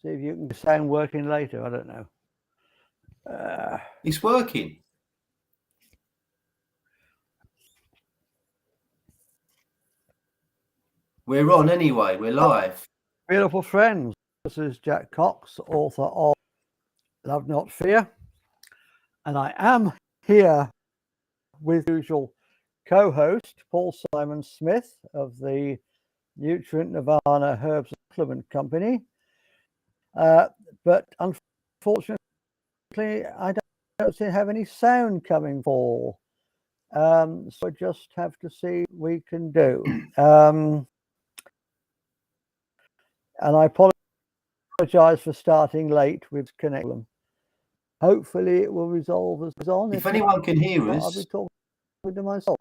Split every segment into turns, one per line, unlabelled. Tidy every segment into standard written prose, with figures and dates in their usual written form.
See if you can sound working later. I don't know.
It's working. We're on anyway. We're live.
Beautiful friends, this is Jack Cox, author of Love Not Fear, and I am here with the usual co-host Paul Simon Smith of the Nutrient Nirvana Herbs Supplement Company. But unfortunately, I don't seem to have any sound coming for. So I just have to see what we can do. And I apologize for starting late with connection. Hopefully it will resolve as on.
If anyone can hear us,
I'll be talking to myself.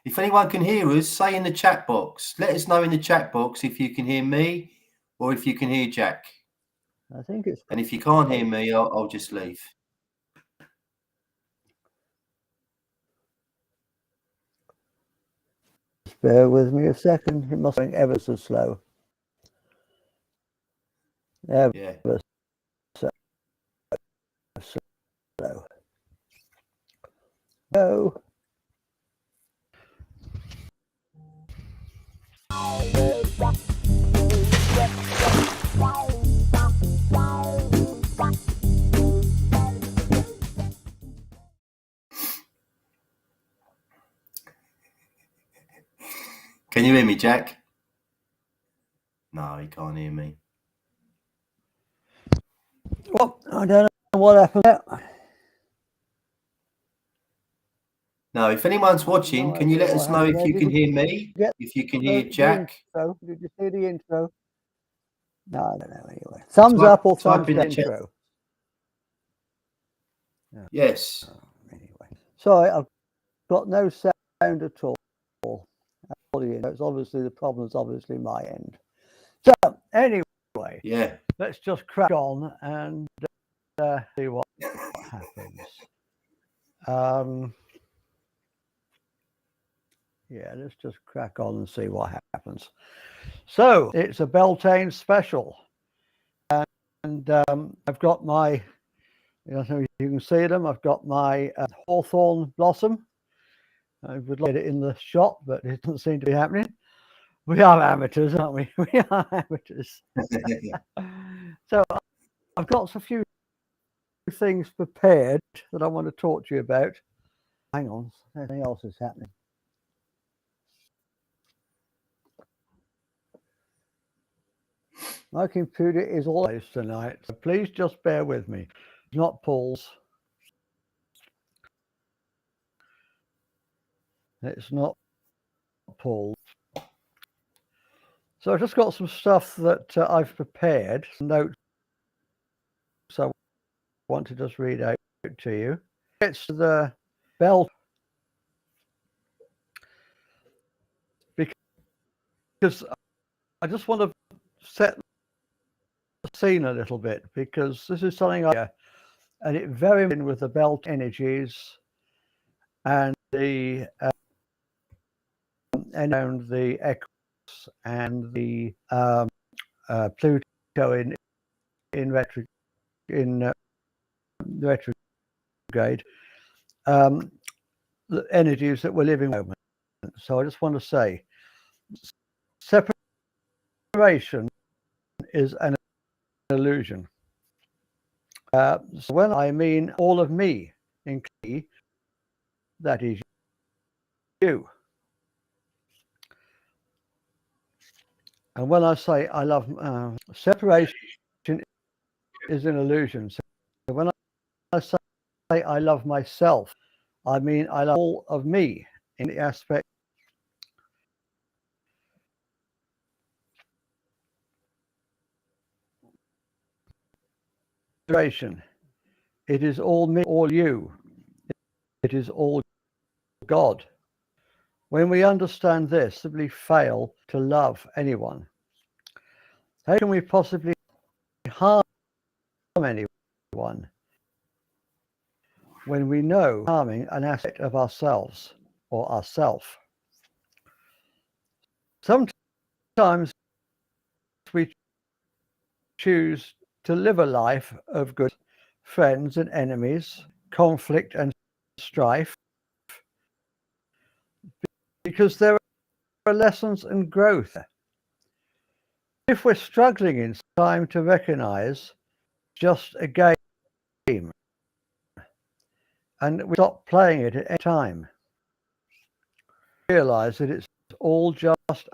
If anyone can hear us, say in the chat box. Let us know in the chat box if you can hear me or if you can hear Jack.
I think it's.
And if you can't hear me, I'll just leave.
Just bear with me a second. It must be ever so slow. Ever so slow. No.
Can you hear me, Jack? No, he can't hear me.
Well, I don't know what happened there.
No, if anyone's watching, can you let us know if you can hear me? If you can hear Jack?
Did you see the intro? No, I don't know anyway. Thumbs up or thumbs down intro?
Yes.
Anyway, sorry, I've got no sound at all. It's obviously the problem is obviously my end. So anyway, let's just crack on and see what happens. Let's just crack on and see what happens. So it's a Beltane special, and I've got my, I don't know if you can see them. I've got my hawthorn blossom. I would like it in the shop, but it doesn't seem to be happening. We are amateurs, aren't we? We are amateurs. So I've got a few things prepared that I want to talk to you about. Hang on, anything else is happening. My computer is all over tonight, so please just bear with me. It's not Paul's. It's not Paul's. So I've just got some stuff that I've prepared, some notes. So I want to just read out to you. It's the bell, because I just want to set the scene a little bit, because this is something and it very much with the belt energies and the equinox and the Pluto in retrograde, the energies that we're living at the moment. So I just want to say, separation is an illusion. So when I mean all of me, including that is you. And when I say I love, separation is an illusion. So when I say I love myself, I mean I love all of me in the aspect. It is all me, all you. It is all God. When we understand this, simply fail to love anyone. How can we possibly harm anyone when we know harming an aspect of ourselves or ourself? Sometimes we choose to live a life of good friends and enemies, conflict and strife, because there are lessons and growth. If we're struggling in time to recognize just a game and we stop playing it at any time, realize that it's all just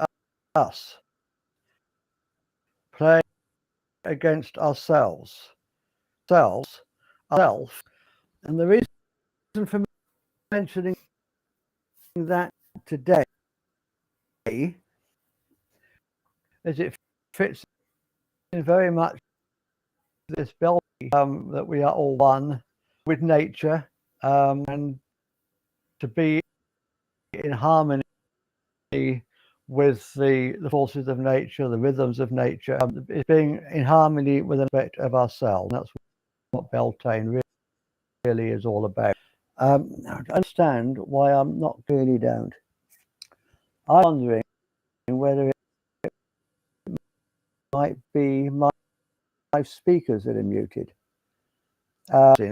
us playing against ourselves. And the reason for mentioning that today is it fits in very much this Beltane that we are all one with nature, and to be in harmony with the forces of nature, the rhythms of nature, is being in harmony with an aspect of ourselves. That's what Beltane really is all about. I understand why I'm not clearly don't. I'm wondering whether it might be my speakers that are muted.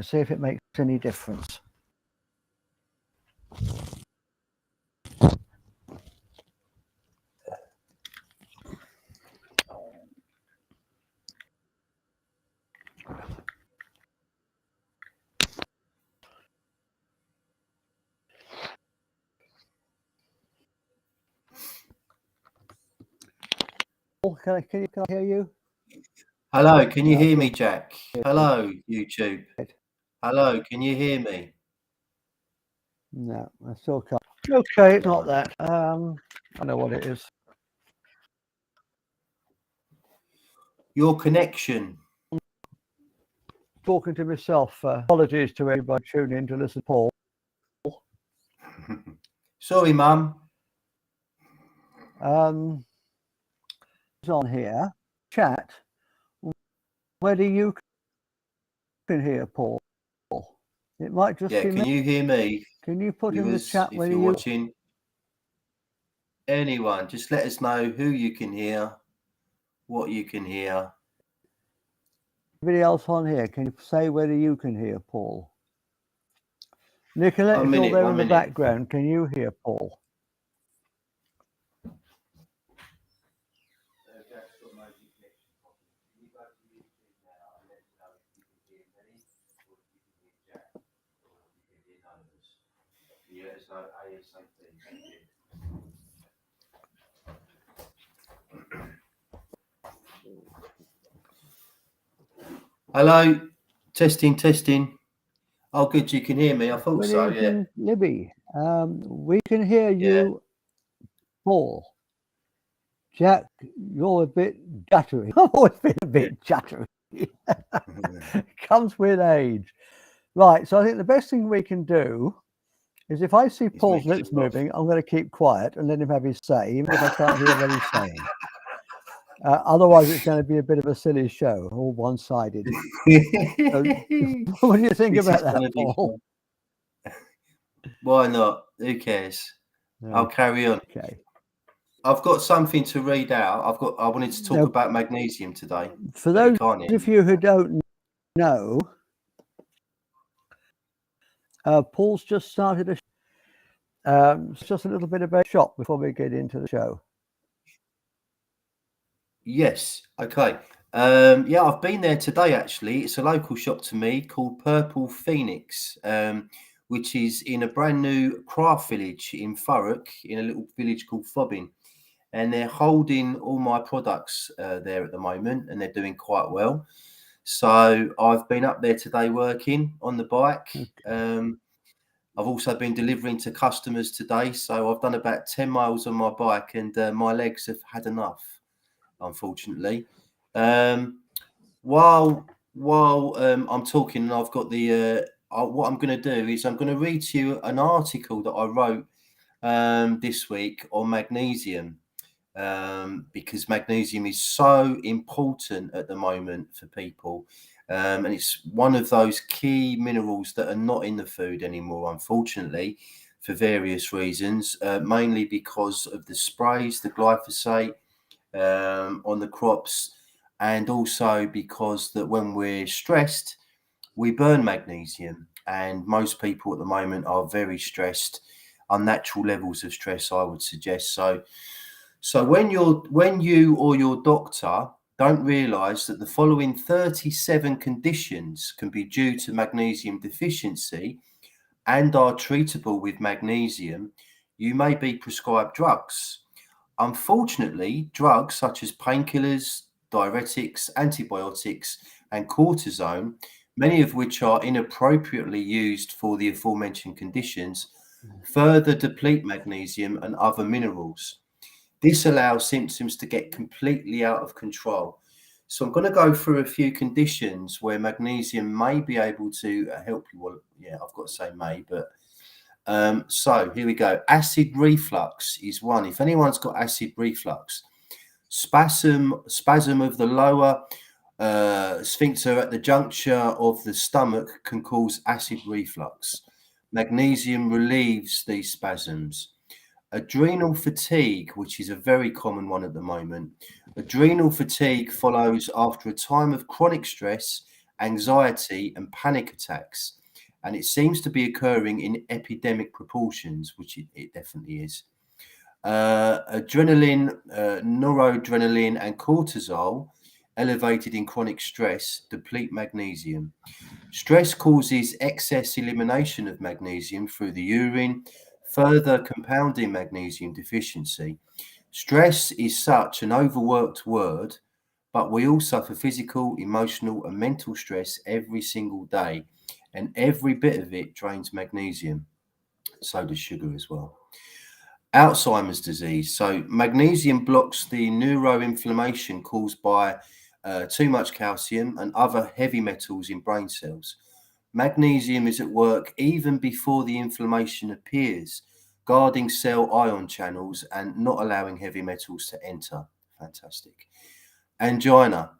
See if it makes any difference. Can I hear you?
Hello, can you hear me, Jack? Hello, YouTube. Hello, can you hear me?
No, I still can't. Okay, it's not that. I know what it is.
Your connection.
Talking to myself. Apologies to everybody tuning in to listen to Paul.
Sorry, Mum.
It's on here. Chat. Whether you can hear Paul. It might just be
can you hear me?
Can you put in the chat
if you're watching? Anyone, just let us know who you can hear, what you can hear.
Everybody else on here, can you say whether you can hear Paul? Nicolette, you're there in the background. Can you hear Paul?
Hello, testing. Oh, good, you can hear me. I thought so. Yeah,
Libby, we can hear you, Paul. Jack, you're a bit jattery. I've always been a bit jattery. Comes with age. Right, so I think the best thing we can do is if I see Paul's lips moving, I'm going to keep quiet and let him have his say, even if I can't hear what he's saying. Otherwise, it's going to be a bit of a silly show, all one-sided. So, what do you think about that, Paul?
Why not? Who cares? I'll carry on.
Okay.
I've got something to read out. I wanted to talk about magnesium today.
For those of you who don't know, Paul's just started it's just a little bit of a shop before we get into the show.
Yes. Okay. Yeah, I've been there today, actually. It's a local shop to me called Purple Phoenix, which is in a brand new craft village in Thurrock, in a little village called Fobbing. And they're holding all my products there at the moment, and they're doing quite well. So I've been up there today working on the bike. I've also been delivering to customers today. So I've done about 10 miles on my bike, and my legs have had enough, unfortunately. While I'm talking, and I've got the what I'm going to do is I'm going to read to you an article that I wrote this week on magnesium, because magnesium is so important at the moment for people, and it's one of those key minerals that are not in the food anymore, unfortunately, for various reasons, mainly because of the sprays, the glyphosate on the crops. and also because that when we're stressed, we burn magnesium, and most people at the moment are very stressed, unnatural levels of stress, I would suggest. So when you or your doctor don't realize that the following 37 conditions can be due to magnesium deficiency and are treatable with magnesium, you may be prescribed drugs. Unfortunately, drugs such as painkillers, diuretics, antibiotics, and cortisone, many of which are inappropriately used for the aforementioned conditions, further deplete magnesium and other minerals. This allows symptoms to get completely out of control. So I'm going to go through a few conditions where magnesium may be able to help you. Well, yeah, I've got to say may, but so here we go. Acid reflux is one. If anyone's got acid reflux, spasm of the lower sphincter at the juncture of the stomach can cause acid reflux. Magnesium relieves these spasms. Adrenal fatigue, which is a very common one at the moment. Adrenal fatigue follows after a time of chronic stress, anxiety, and panic attacks. And it seems to be occurring in epidemic proportions, which it definitely is. Adrenaline, noradrenaline, and cortisol elevated in chronic stress deplete magnesium. Stress causes excess elimination of magnesium through the urine, further compounding magnesium deficiency. Stress is such an overworked word, but we all suffer physical, emotional, and mental stress every single day, and every bit of it drains magnesium. So does sugar as well. Alzheimer's disease. So magnesium blocks the neuroinflammation caused by too much calcium and other heavy metals in brain cells. Magnesium is at work even before the inflammation appears, guarding cell ion channels and not allowing heavy metals to enter. Fantastic. Angina.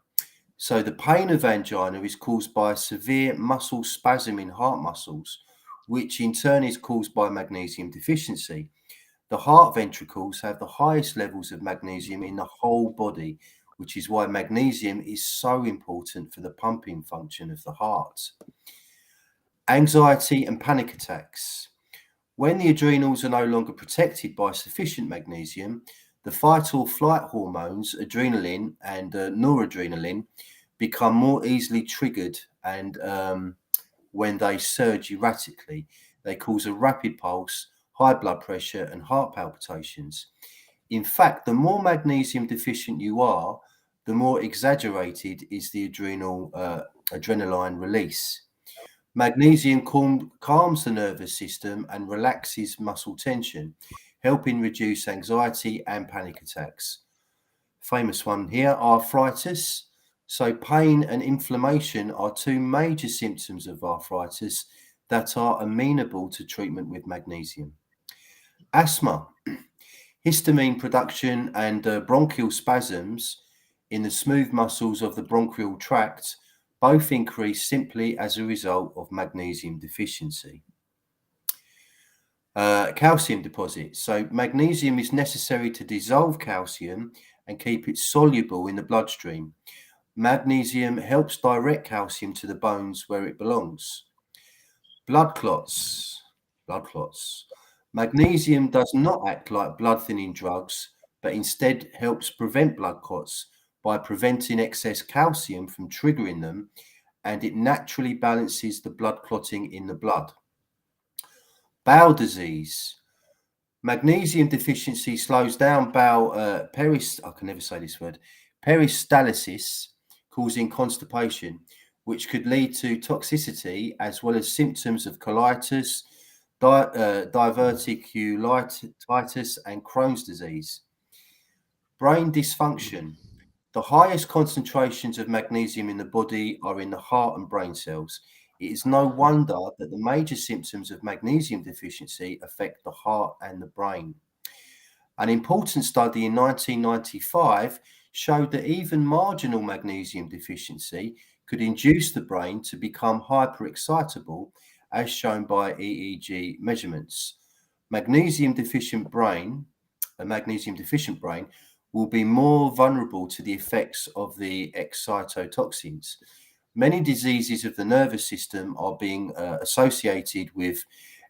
So the pain of angina is caused by a severe muscle spasm in heart muscles, which in turn is caused by magnesium deficiency. The heart ventricles have the highest levels of magnesium in the whole body, which is why magnesium is so important for the pumping function of the heart. Anxiety and panic attacks. When the adrenals are no longer protected by sufficient magnesium, the fight or flight hormones, adrenaline and noradrenaline, become more easily triggered, and when they surge erratically, they cause a rapid pulse, high blood pressure, and heart palpitations. In fact, the more magnesium deficient you are, the more exaggerated is the adrenaline release. Magnesium calms the nervous system and relaxes muscle tension, helping reduce anxiety and panic attacks. Famous one here, arthritis. So pain and inflammation are two major symptoms of arthritis that are amenable to treatment with magnesium. Asthma. Histamine production and bronchial spasms in the smooth muscles of the bronchial tract both increase simply as a result of magnesium deficiency. Calcium deposits. So magnesium is necessary to dissolve calcium and keep it soluble in the bloodstream. Magnesium helps direct calcium to the bones where it belongs. Blood clots. Magnesium does not act like blood thinning drugs, but instead helps prevent blood clots by preventing excess calcium from triggering them, and it naturally balances the blood clotting in the blood. Bowel disease. Magnesium deficiency slows down bowel peristalsis, causing constipation, which could lead to toxicity as well as symptoms of colitis, diverticulitis, and Crohn's disease. Brain dysfunction. The highest concentrations of magnesium in the body are in the heart and brain cells. It is no wonder that the major symptoms of magnesium deficiency affect the heart and the brain. An important study in 1995 showed that even marginal magnesium deficiency could induce the brain to become hyperexcitable, as shown by EEG measurements. A magnesium deficient brain will be more vulnerable to the effects of the excitotoxins. Many diseases of the nervous system are being associated with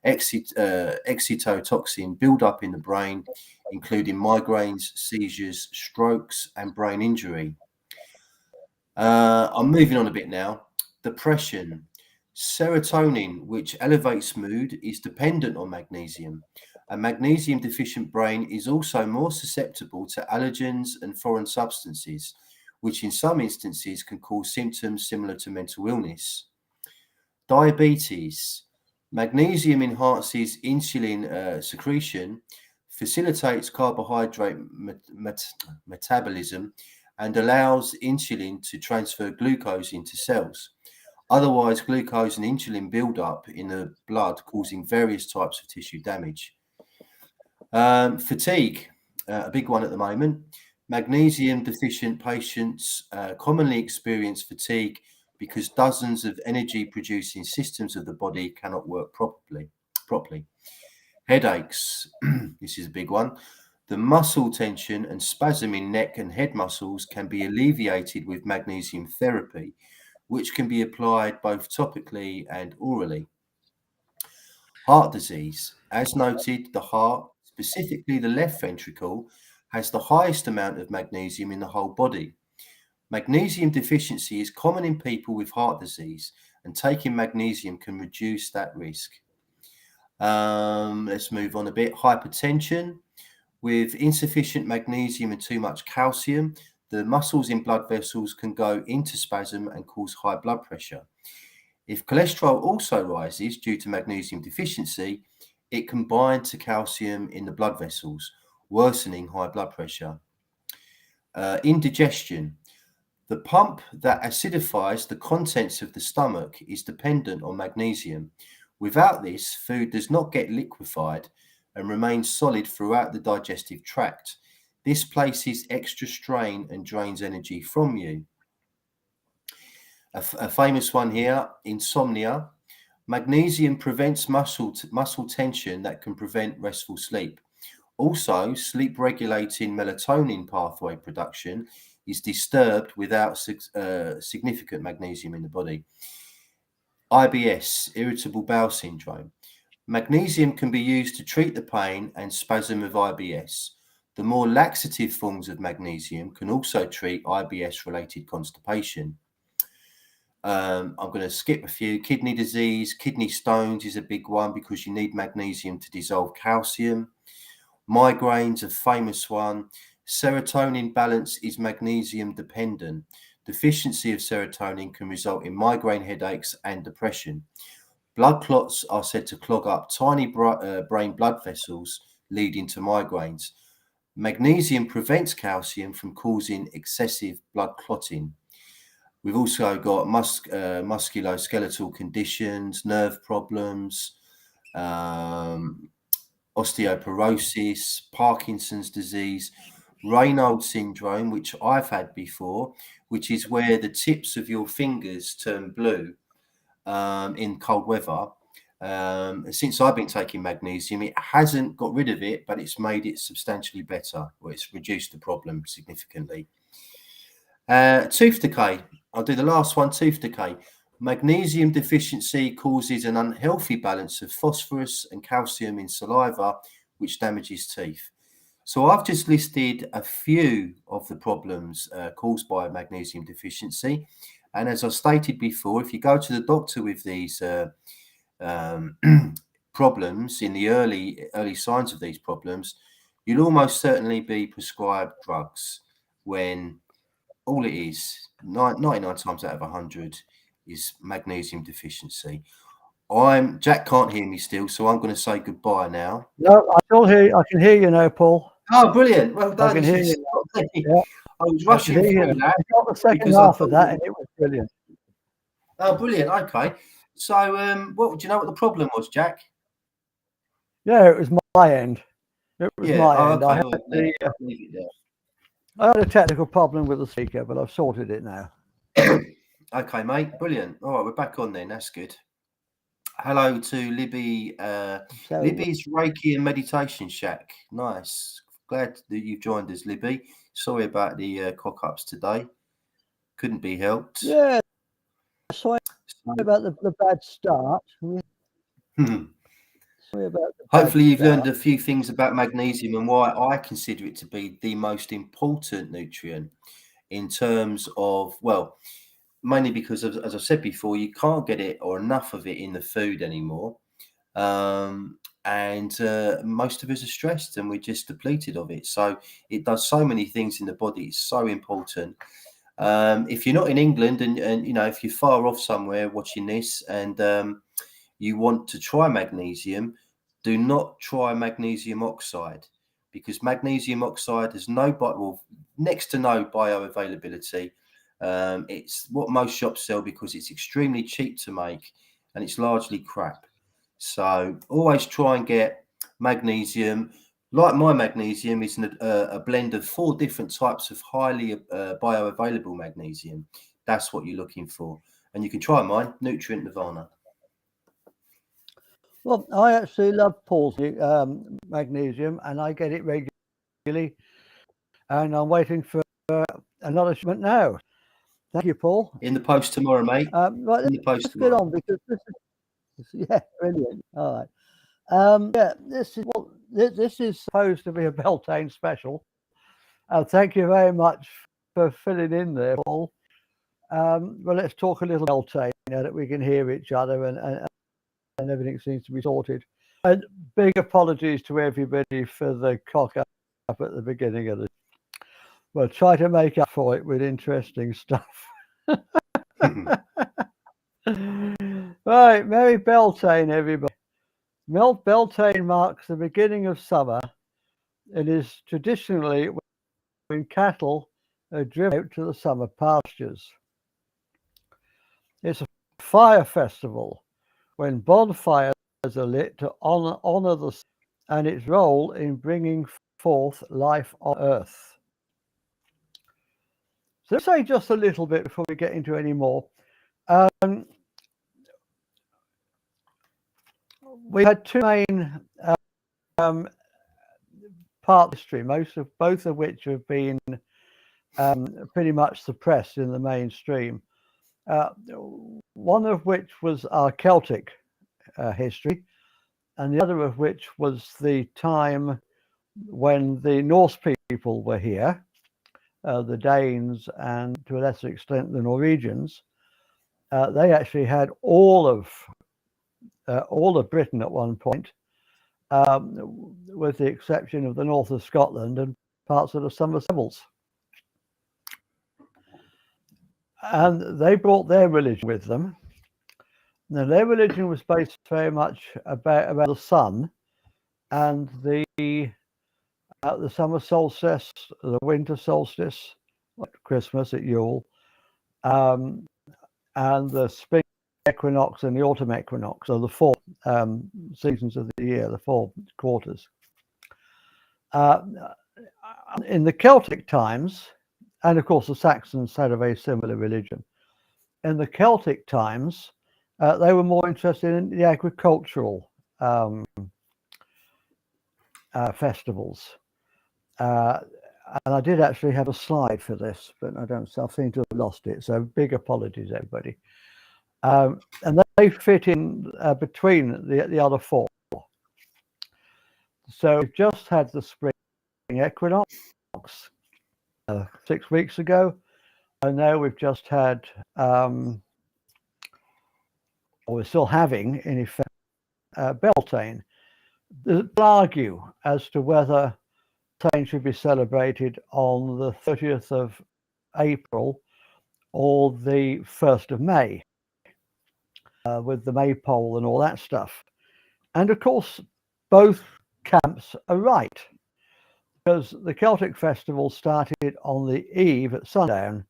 excitotoxin buildup in the brain, including migraines, seizures, strokes, and brain injury. I'm moving on a bit now. Depression. Serotonin, which elevates mood, is dependent on magnesium. A magnesium deficient brain is also more susceptible to allergens and foreign substances, which in some instances can cause symptoms similar to mental illness. Diabetes. Magnesium enhances insulin secretion, facilitates carbohydrate metabolism, and allows insulin to transfer glucose into cells. Otherwise, glucose and insulin build up in the blood, causing various types of tissue damage. Fatigue, a big one at the moment. Magnesium deficient patients commonly experience fatigue because dozens of energy producing systems of the body cannot work properly. Headaches, this is a big one. The muscle tension and spasm in neck and head muscles can be alleviated with magnesium therapy, which can be applied both topically and orally. Heart disease. As noted, the heart, specifically the left ventricle, has the highest amount of magnesium in the whole body. Magnesium deficiency is common in people with heart disease, and taking magnesium can reduce that risk. Let's move on a bit. Hypertension. With insufficient magnesium and too much calcium, the muscles in blood vessels can go into spasm and cause high blood pressure. If cholesterol also rises due to magnesium deficiency, it can bind to calcium in the blood vessels, worsening high blood pressure. Indigestion. The pump that acidifies the contents of the stomach is dependent on magnesium. Without this, food does not get liquefied and remains solid throughout the digestive tract. This places extra strain and drains energy from you. A famous one here, insomnia. Magnesium prevents muscle tension that can prevent restful sleep. Also, sleep regulating melatonin pathway production is disturbed without significant magnesium in the body. IBS, irritable bowel syndrome. Magnesium can be used to treat the pain and spasm of IBS. The more laxative forms of magnesium can also treat IBS-related constipation. I'm going to skip a few. Kidney disease, kidney stones is a big one because you need magnesium to dissolve calcium. Migraines, a famous one. Serotonin balance is magnesium dependent. Deficiency of serotonin can result in migraine headaches and depression. Blood clots are said to clog up tiny brain blood vessels, leading to migraines. Magnesium prevents calcium from causing excessive blood clotting. We've also got musculoskeletal conditions, nerve problems, osteoporosis, Parkinson's disease, Raynaud syndrome, which I've had before, which is where the tips of your fingers turn blue in cold weather. Since I've been taking magnesium, it hasn't got rid of it, but it's made it substantially better, or it's reduced the problem significantly. Tooth decay. I'll do the last one, tooth decay. Magnesium deficiency causes an unhealthy balance of phosphorus and calcium in saliva, which damages teeth. So I've just listed a few of the problems caused by magnesium deficiency. And as I stated before, if you go to the doctor with these problems in the early signs of these problems, you'll almost certainly be prescribed drugs when all it is, 99 times out of 100, is magnesium deficiency. Jack can't hear me still, so I'm going to say goodbye now.
No, I still hear you. I can hear you now, Paul.
Oh, brilliant. Well done.
I can hear you.
Yeah. I was rushing through that.
I got the second half of that, and it was brilliant.
Oh, brilliant. Okay. So, do you know what the problem was, Jack?
Yeah, it was my end. It was my end.
Okay.
I had a technical problem with the speaker, but I've sorted it now.
Okay, mate. Brilliant. All right, we're back on then. That's good. Hello to Libby. Libby's Reiki and Meditation Shack. Nice. Glad that you've joined us, Libby. Sorry about the cock-ups today. Couldn't be helped.
Yeah, sorry about the bad start. Sorry about the
Hopefully
bad
you've
start.
learned a few things about magnesium and why I consider it to be the most important nutrient in terms of, well, mainly because, as I said before, you can't get it or enough of it in the food anymore. And most of us are stressed and we're just depleted of it. So it does so many things in the body. It's so important. If you're not in England and you know, if you're far off somewhere watching this and you want to try magnesium, do not try magnesium oxide, because magnesium oxide has next to no bioavailability. It's what most shops sell because it's extremely cheap to make and it's largely crap. So always try and get magnesium. Like my magnesium is a blend of 4 different types of highly bioavailable magnesium. That's what you're looking for. And you can try mine, Nutrient Nirvana.
Well, I actually love Paul's magnesium, and I get it regularly. And I'm waiting for another shipment now. Thank you, Paul.
In the post tomorrow, mate.
Right,
In the post
let's
tomorrow.
get on because yeah, brilliant. All right. Yeah, this is supposed to be a Beltane special. Thank you very much for filling in there, Paul. Well, let's talk a little Beltane now that we can hear each other and everything seems to be sorted. And big apologies to everybody for the cock up at the beginning of this. We'll try to make up for it with interesting stuff. Right, Merry Beltane, everybody. Beltane marks the beginning of summer and is traditionally when cattle are driven out to the summer pastures. It's a fire festival when bonfires are lit to honor the sun and its role in bringing forth life on earth. So let's say just a little bit before we get into any more. We had 2 main part of history, both of which have been pretty much suppressed in the mainstream. One of which was our Celtic history, and the other of which was the time when the Norse people were here, the Danes, and to a lesser extent the Norwegians. They actually had all of Britain at one point, with the exception of the north of Scotland and parts of the Somersetals. And they brought their religion with them. Now, their religion was based very much about the sun and the summer solstice, the winter solstice, like Christmas at Yule, and the spring equinox and the autumn equinox, so the 4 seasons of the year, the 4 quarters. In the Celtic times, and of course the Saxons had a very similar religion. In the Celtic times, they were more interested in the agricultural festivals. And I did actually have a slide for this, but I seem to have lost it. So big apologies, everybody. And they fit in between the other 4. So we've just had the spring equinox 6 weeks ago, and now we've just had, or we're still having, in effect, Beltane. They'll argue as to whether Beltane should be celebrated on the 30th of April or the 1st of May, with the maypole and all that stuff. And of course, both camps are right, because the Celtic festival started on the eve at sundown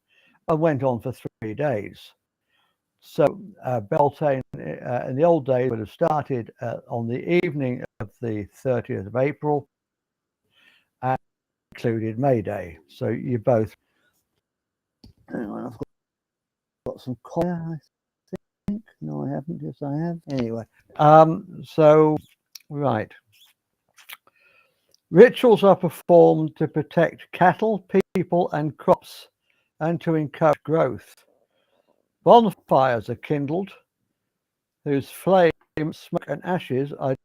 and went on for 3 days. So Beltane in the old days would have started on the evening of the 30th of April and included May Day. So you both. Hang on, I've got some coin, I think. No, I haven't. Yes, I have. Anyway, so right. Rituals are performed to protect cattle, people, and crops, and to encourage growth. Bonfires are kindled, whose flame, smoke, and ashes are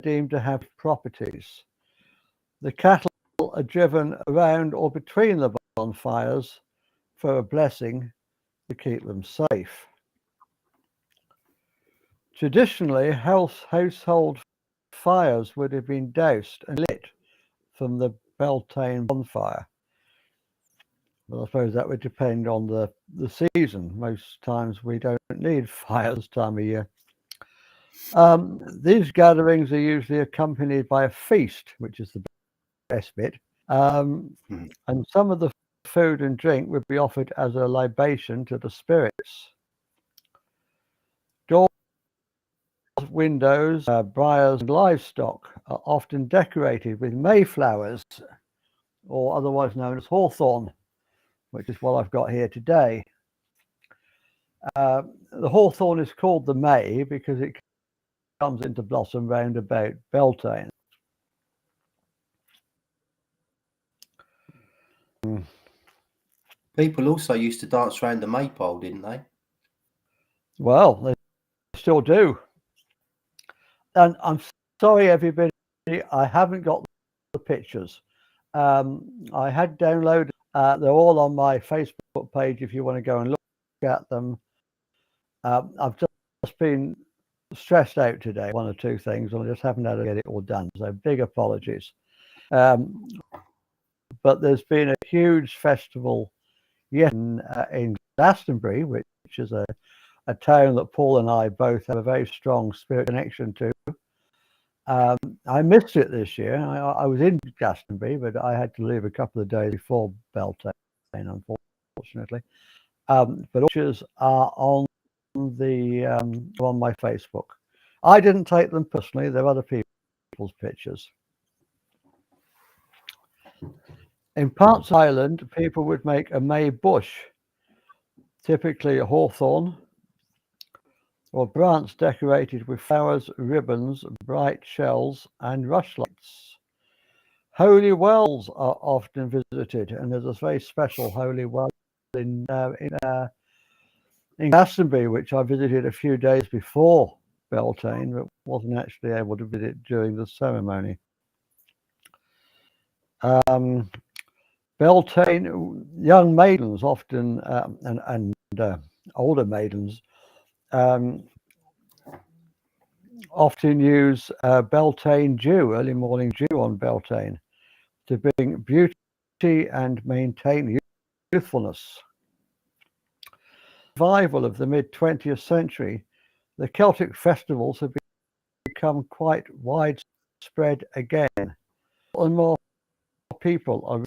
deemed to have properties. The cattle are driven around or between the bonfires for a blessing to keep them safe. Traditionally, household fires would have been doused and lit from the Beltane bonfire. Well, I suppose that would depend on the season. Most times we don't need fires this time of year. These gatherings are usually accompanied by a feast, which is the best bit. And some of the food and drink would be offered as a libation to the spirits. Doors, windows, briars, and livestock are often decorated with mayflowers, or otherwise known as hawthorn, which is what I've got here today. The hawthorn is called the May because it comes into blossom round about Beltane.
People also used to dance around the maypole, didn't they?
Well, they still do. And I'm sorry, everybody, I haven't got the pictures. I had downloaded, they're all on my Facebook page if you want to go and look at them. I've just been stressed out today, one or two things, and I just haven't had to get it all done. So big apologies. But there's been a huge festival in Glastonbury, which is a town that Paul and I both have a very strong spirit connection to. I missed it this year. I was in Glastonbury, but I had to leave a couple of days before Beltane, unfortunately. But pictures are on my Facebook. I didn't take them personally. They're other people's pictures. In parts of Ireland, people would make a May bush, typically a hawthorn, or branch decorated with flowers, ribbons, bright shells, and rushlights. Holy wells are often visited, and there's a very special holy well in Glastonbury, which I visited a few days before Beltane, but wasn't actually able to visit during the ceremony. Beltane, young maidens often, and older maidens, often use Beltane dew, early morning dew on Beltane, to bring beauty and maintain youthfulness. Revival of the mid-20th century, the Celtic festivals have become quite widespread again, and more people are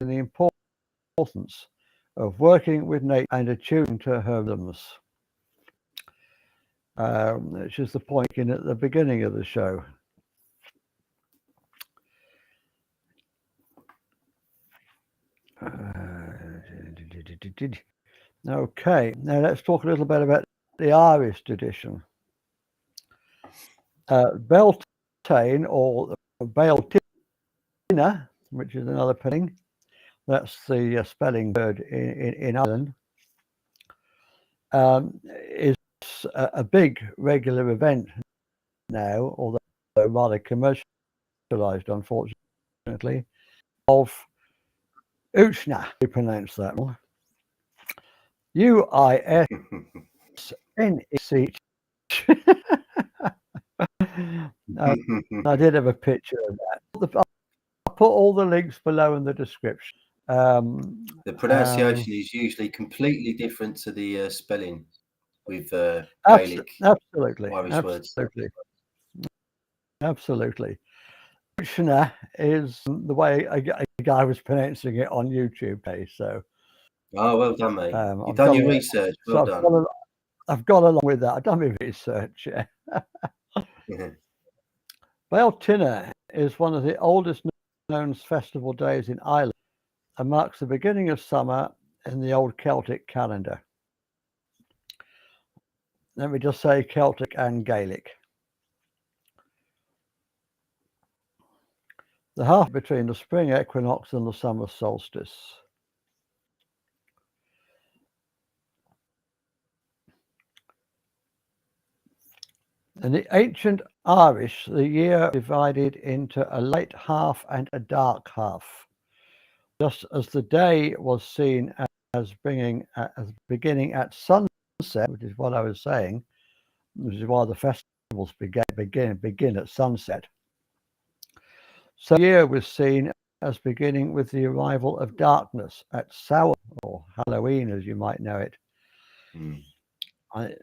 in the importance of working with nature and attuning to her rhythms, which is the point in at the beginning of the show. Okay, now let's talk a little bit about the Irish tradition. Beltane, or Bealtaine, which is another spelling, that's the spelling word in Ireland, is a big regular event now, although rather commercialised, unfortunately, of Uisneach, we pronounce that one. Uisneach. I did have a picture of that. I'll put all the links below in the description.
The pronunciation is usually completely different to the spelling with
Gaelic,
Irish words.
Absolutely. Uisneach is the way a guy was pronouncing it on YouTube. So.
Oh, well done, mate. You've done your research. Well done.
I've got along with that. I've done my research. Yeah. Beltane is one of the oldest known festival days in Ireland and marks the beginning of summer in the old Celtic calendar. Let me just say Celtic and Gaelic. the half between the spring equinox and the summer solstice. In the ancient Irish, the year divided into a light half and a dark half, just as the day was seen as beginning at sunset, which is what I was saying, which is why the festivals begin at sunset. So the year was seen as beginning with the arrival of darkness at Samhain, or Halloween, as you might know it. I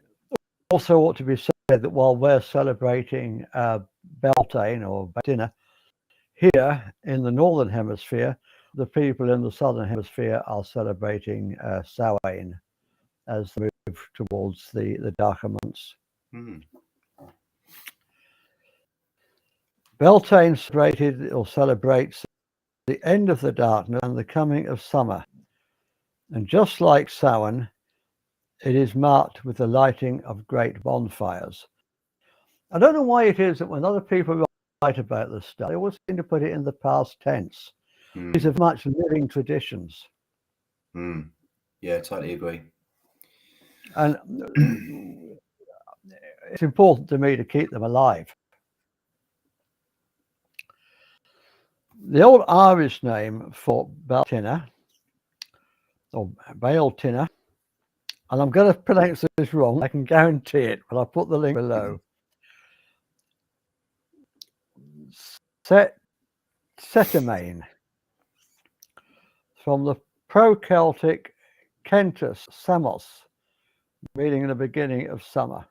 also ought to be said that while we're celebrating Beltane or dinner here in the northern hemisphere, the people in the southern hemisphere are celebrating Samhain as they move towards the darker months. Beltane celebrates the end of the darkness and the coming of summer. And just like Samhain, it is marked with the lighting of great bonfires. I don't know why it is that when other people write about this stuff, they always seem to put it in the past tense. These are much living traditions.
Yeah, totally agree.
And it's important to me to keep them alive. The old Irish name for Beltane, or Bealtaine, and I'm going to pronounce this wrong, I can guarantee it, but I'll put the link below. Setamane, from the Pro-Celtic Kentus Samos, meaning the beginning of summer.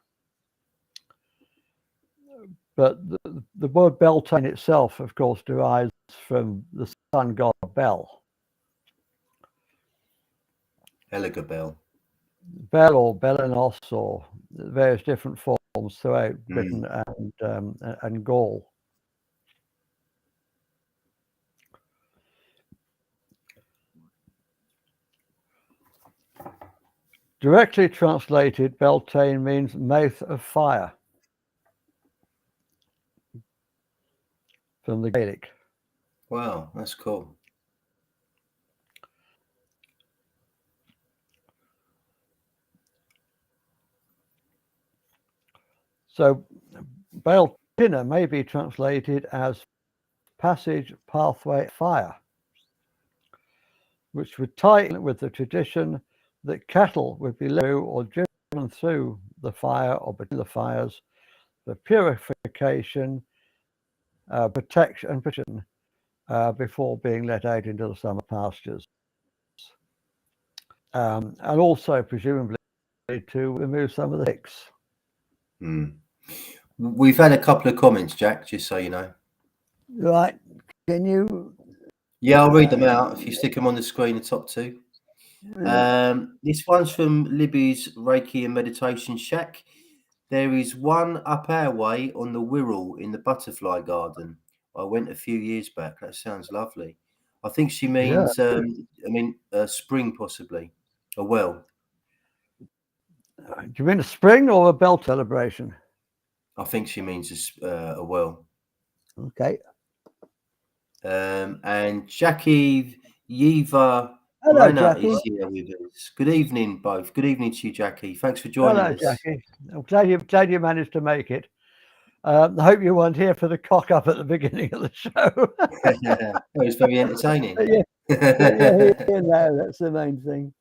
But the word Beltane itself, of course, derives from the sun god Bel.
Elega Bel.
Bel or Belenos, or various different forms throughout Britain and Gaul. Directly translated, Beltane means mouth of fire from the Gaelic.
Wow, that's cool.
So Beltane may be translated as passage, pathway, fire, which would tie in with the tradition that cattle would be led through or driven through the fire or between the fires for purification, protection, and protection before being let out into the summer pastures. And also, presumably, to remove some of the ticks.
We've had a couple of comments, Jack, just so you know.
Right. Can you?
Yeah, I'll read them out if you stick them on the screen, the top two. This one's from Libby's Reiki and Meditation Shack. There is one up our way on the Wirral in the Butterfly Garden. I went a few years back. That sounds lovely. I think she means, spring possibly. A well.
Do you mean a spring or a bell celebration?
I think she means a well.
Okay.
And Jackie Yeva
Hello,
Renner
Jackie.
is here with us. Good evening, both. Good evening to you, Jackie. Thanks for joining us.
Hello, Jackie. I'm glad you managed to make it. I hope you weren't here for the cock up at the beginning of the show.
It was very entertaining.
Yeah, that's the main thing.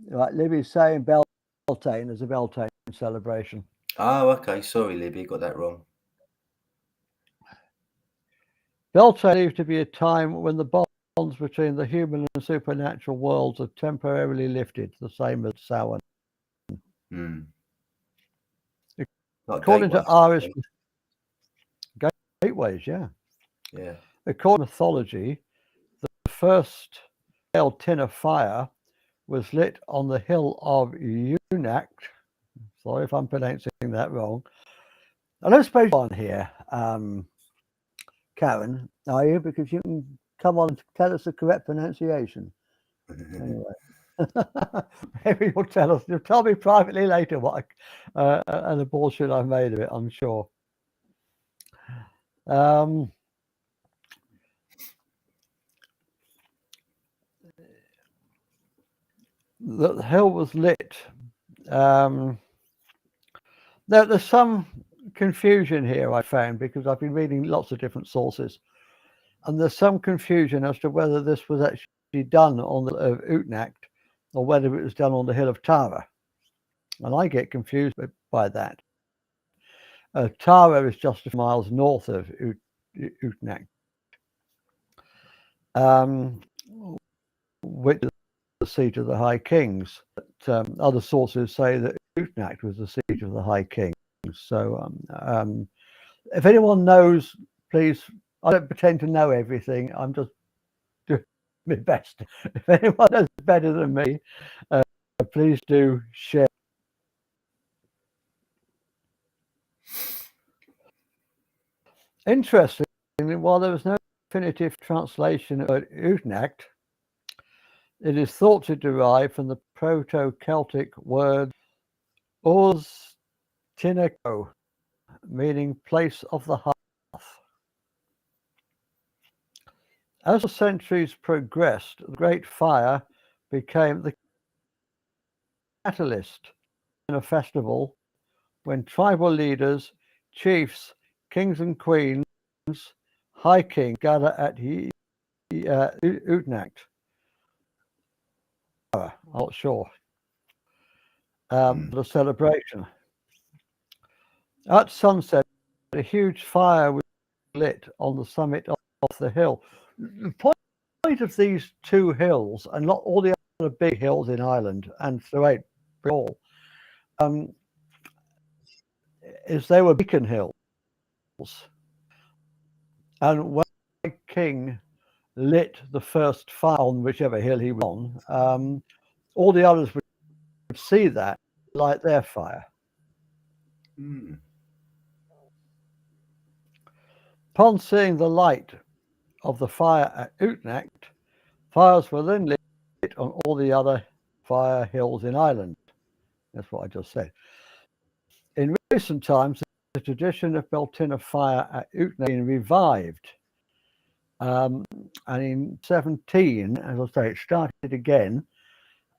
Right, Libby's saying Beltane is a Beltane celebration.
Oh, okay. Sorry, Libby, got that wrong.
Beltane believed to be a time when the bonds between the human and supernatural worlds are temporarily lifted, the same as Samhain. According to Irish gateways, yeah. According to mythology, the first Beltane fire was lit on the hill of Uisneach. Sorry if I'm pronouncing that wrong. I don't suppose you're on here, Karen, are you? Because you can come on and tell us the correct pronunciation. Anyway, maybe you'll tell us. You'll tell me privately later what and the bullshit I've made of it, I'm sure. Um, the hill was lit. There's some confusion here, I found, because I've been reading lots of different sources, and there's some confusion as to whether this was actually done on the Uisneach or whether it was done on the hill of Tara. And I get confused by that. Tara is just a few miles north of Uisneach, which is the seat of the High Kings. But, other sources say that Uisneach was the seat of the High Kings. So if anyone knows, please, I don't pretend to know everything. I'm just doing my best. If anyone knows better than me, please do share. Interestingly, while there was no definitive translation of Uisneach, it is thought to derive from the Proto-Celtic word Uisneach, meaning place of the hearth. As the centuries progressed, the Great Fire became the catalyst in a festival when tribal leaders, chiefs, kings and queens, high king gather at Uisneach. I'm not sure. The celebration. At sunset, a huge fire was lit on the summit of the hill. The point of these two hills, and not all the other big hills in Ireland and throughout all, is they were beacon hills. And when the king lit the first fire on whichever hill he was on, all the others would see that, light their fire. Upon seeing the light of the fire at Uisneach, fires were then lit on all the other fire hills in Ireland. That's what I just said. In recent times, the tradition of Beltane Fire at Uisneach has been revived. And in 17, as I say, it started again,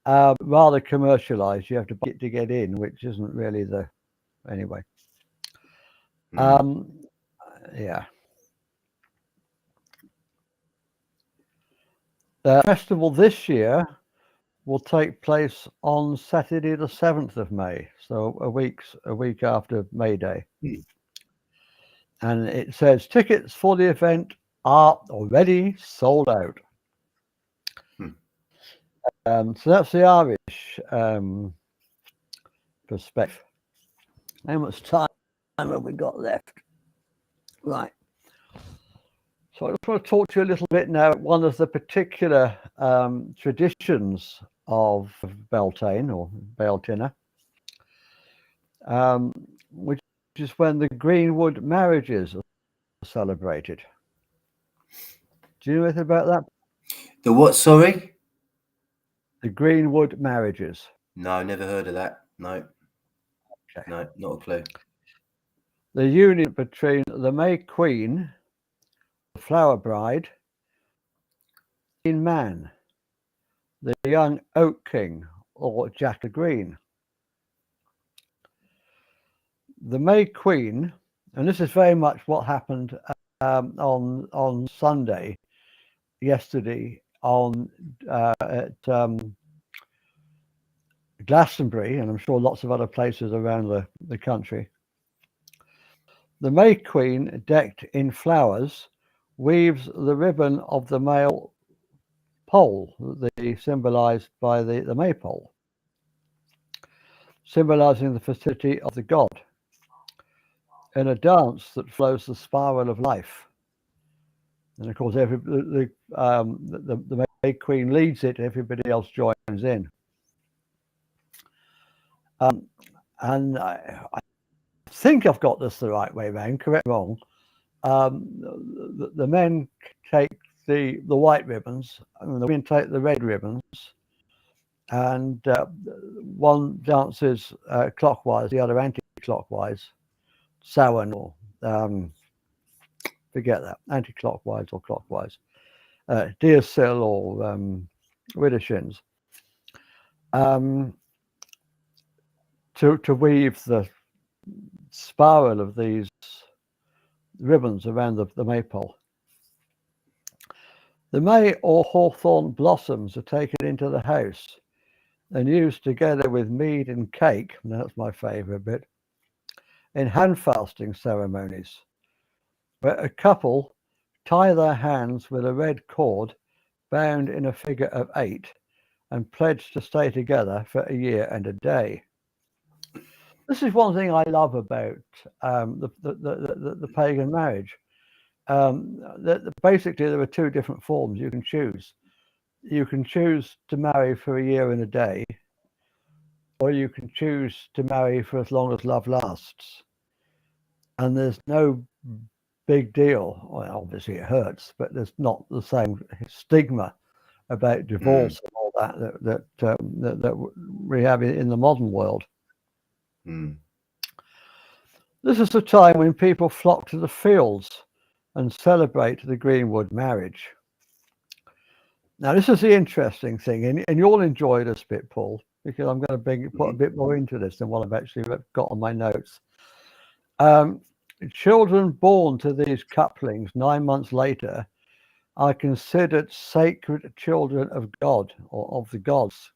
rather commercialized. You have to buy it to get in, which isn't really the... Anyway. Yeah. The festival this year will take place on Saturday the 7th of May, so a week after May Day. And it says tickets for the event are already sold out. So that's the Irish perspective. How much time have we got left? Right. So I just want to talk to you a little bit now about one of the particular traditions of Beltane or Bealtaine, which is when the greenwood marriages are celebrated. Do you know anything about that?
The what, sorry?
The greenwood marriages.
No, never heard of that. No. Okay. No, not a clue.
The union between the May Queen, the flower bride, and man, the young oak king or Jack the Green. The May Queen, and this is very much what happened on Sunday, yesterday, at Glastonbury, and I'm sure lots of other places around the country. The May Queen, decked in flowers, weaves the ribbon of the male pole, symbolized by the maypole, symbolizing the fertility of the god, in a dance that flows the spiral of life. And of course, the May Queen leads it, everybody else joins in. And I think I've got this the right way round, correct me wrong. The men take the white ribbons, and the women take the red ribbons, and one dances clockwise, the other anti-clockwise, Samhain or Forget that. Anti-clockwise or clockwise. Deersill or widdershins. To weave the spiral of these ribbons around the maypole. The may or hawthorn blossoms are taken into the house and used together with mead and cake, and that's my favourite bit, in hand-fasting ceremonies, where a couple tie their hands with a red cord bound in a figure of 8 and pledge to stay together for a year and a day. This is one thing I love about the pagan marriage. Basically, there are 2 different forms you can choose. You can choose to marry for a year and a day, or you can choose to marry for as long as love lasts. And there's no big deal. Well, obviously it hurts, but there's not the same stigma about divorce and all that we have in the modern world. This is the time when people flock to the fields and celebrate the greenwood marriage. Now, this is the interesting thing, and you'll enjoy this bit, Paul, because I'm going to put a bit more into this than what I've actually got on my notes. Children born to these couplings 9 months later are considered sacred children of God or of the gods,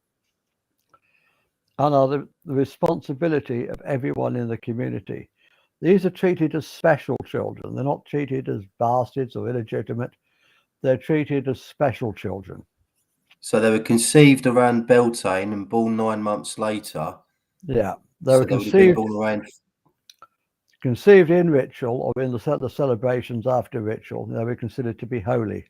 and are the responsibility of everyone in the community. These are treated as special children. They're not treated as bastards or illegitimate. They're treated as special children.
So they were conceived around Beltane and born 9 months later.
Yeah,
they would have been born around.
Conceived in ritual or in the celebrations after ritual. They were considered to be holy.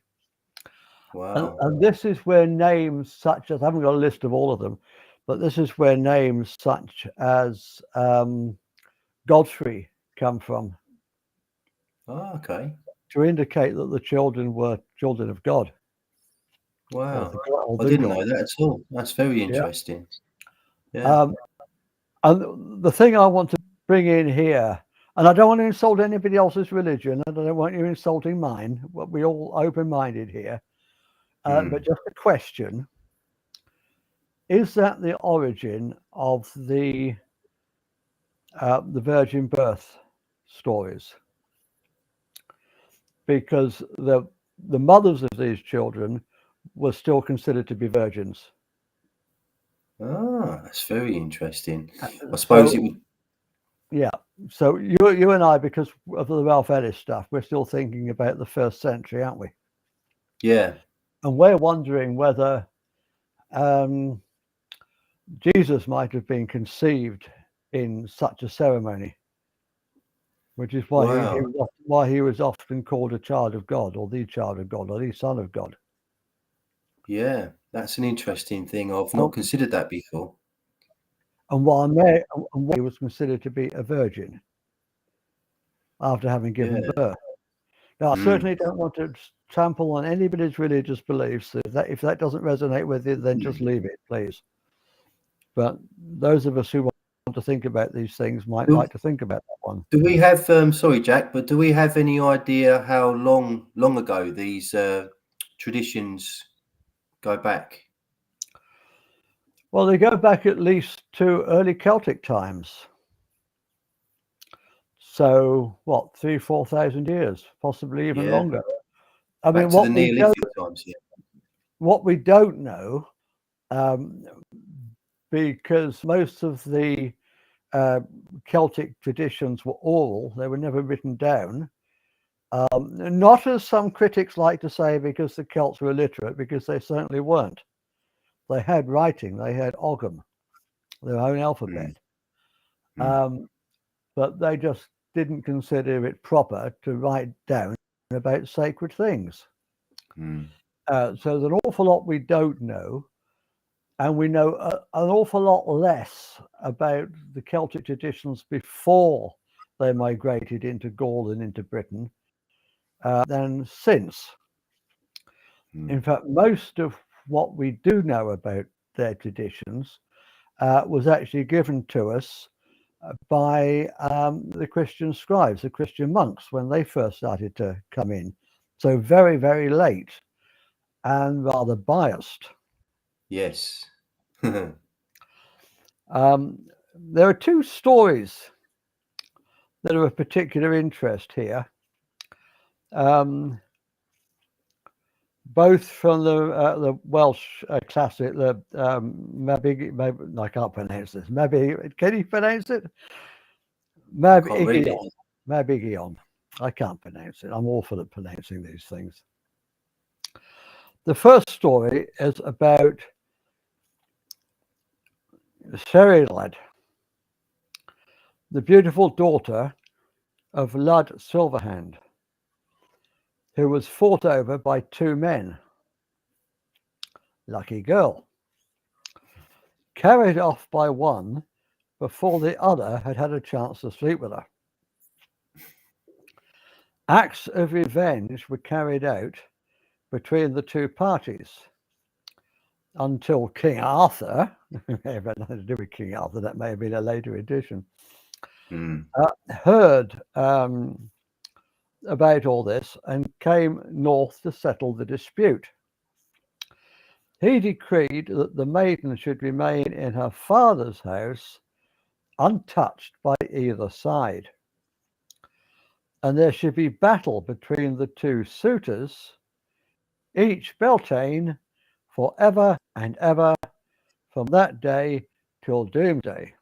Wow.
And this is where names such as, I haven't got a list of all of them, but this is where names such as Godfrey come from.
Oh, okay.
To indicate that the children were children of God.
Wow. I didn't know that at all. That's very interesting. Yeah.
And the thing I want to bring in here, and I don't want to insult anybody else's religion, and I don't want you insulting mine. We're all open-minded here. But just a question: is that the origin of the virgin birth stories? Because the mothers of these children were still considered to be virgins.
Ah, that's very interesting. I suppose it would.
Yeah. So you and I, because of the Ralph Ellis stuff, we're still thinking about the 1st century, aren't we?
Yeah.
And we're wondering whether Jesus might have been conceived in such a ceremony, which is why he was often called a child of God, or the child of God, or the son of God.
Yeah, that's an interesting thing. I've not considered that before.
And while Mary was considered to be a virgin after having given birth. Now, I certainly don't want to trample on anybody's religious beliefs. If that doesn't resonate with you, then just leave it, please. But those of us who want to think about these things might like to think about that one.
Do we have, sorry, Jack, but do we have any idea how long ago these traditions go back?
Well, they go back at least to early Celtic times. So, what, 3,000-4,000 years, possibly even longer. I mean,
what the Neolithic times,
what we don't know, because most of the Celtic traditions were oral, they were never written down. Not as some critics like to say, because the Celts were illiterate, because they certainly weren't. They had writing, they had Ogham, their own alphabet. But they just didn't consider it proper to write down about sacred things. So there's an awful lot we don't know, and we know an awful lot less about the Celtic traditions before they migrated into Gaul and into Britain than since. In fact, most of what we do know about their traditions was actually given to us by the Christian scribes, the Christian monks, when they first started to come in. So very, very late and rather biased.
Yes.
There are two stories that are of particular interest here, both from the Welsh classic, the Mabig. I can't pronounce this. Mabig. Can you pronounce it? Mabiggion. Mabiggion. I can't pronounce it. I'm awful at pronouncing these things. The first story is about Ceridled, the beautiful daughter of Lud Silverhand, who was fought over by two men. Lucky girl. Carried off by one before the other had had a chance to sleep with her. Acts of revenge were carried out between the two parties until King Arthur, if it had nothing to do with King Arthur, that may have been a later edition, heard about all this and came north to settle the dispute. He decreed that the maiden should remain in her father's house untouched by either side, and there should be battle between the two suitors, each Beltane, for ever and ever, from that day till doomsday.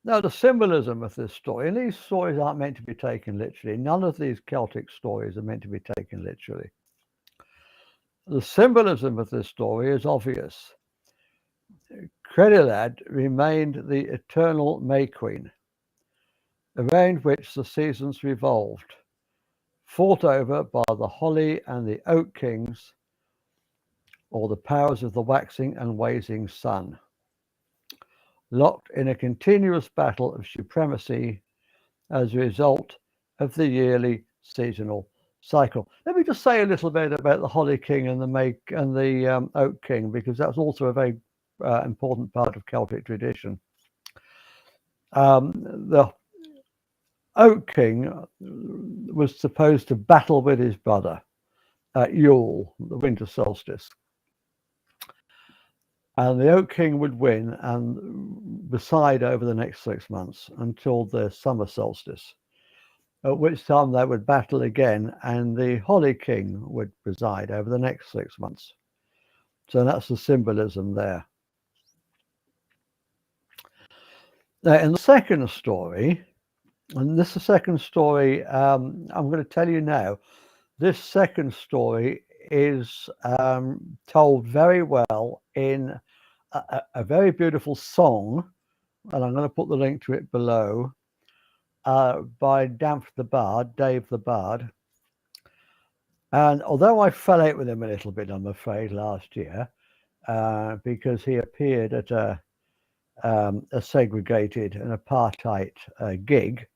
Now, the symbolism of this story, and these stories aren't meant to be taken literally. None of these Celtic stories are meant to be taken literally. The symbolism of this story is obvious. Ceridled remained the eternal May Queen, around which the seasons revolved, fought over by the Holly and the Oak Kings, or the powers of the waxing and waning sun, locked in a continuous battle of supremacy as a result of the yearly seasonal cycle. Let me just say a little bit about the Holly King and the Oak King, because that's also a very important part of Celtic tradition. The Oak King was supposed to battle with his brother at Yule, the winter solstice. And the Oak King would win and preside over the next 6 months until the summer solstice, at which time they would battle again, and the Holly King would preside over the next 6 months. So that's the symbolism there. Now, in the second story, and this is the second story, I'm going to tell you now, this second story is told very well in a very beautiful song, and I'm going to put the link to it below, by Damh the Bard, Dave the Bard. And although I fell out with him a little bit, I'm afraid, last year, because he appeared at a segregated and apartheid gig,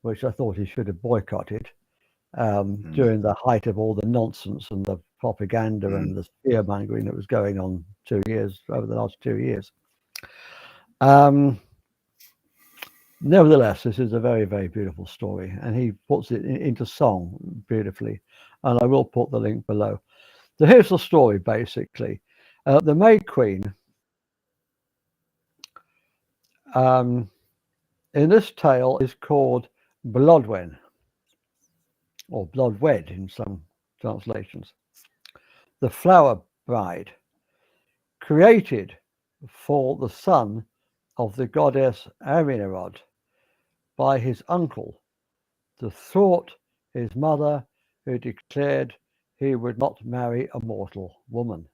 which I thought he should have boycotted during the height of all the nonsense and the propaganda and the fear-mongering that was going on over the last 2 years. Nevertheless, this is a very, very beautiful story, and he puts it into song beautifully, and I will put the link below. So here's the story, basically. The May Queen, in this tale, is called Blodeuwedd, or Blodeuwedd in some translations. The flower bride, created for the son of the goddess Aminerod by his uncle, to thwart his mother, who declared he would not marry a mortal woman.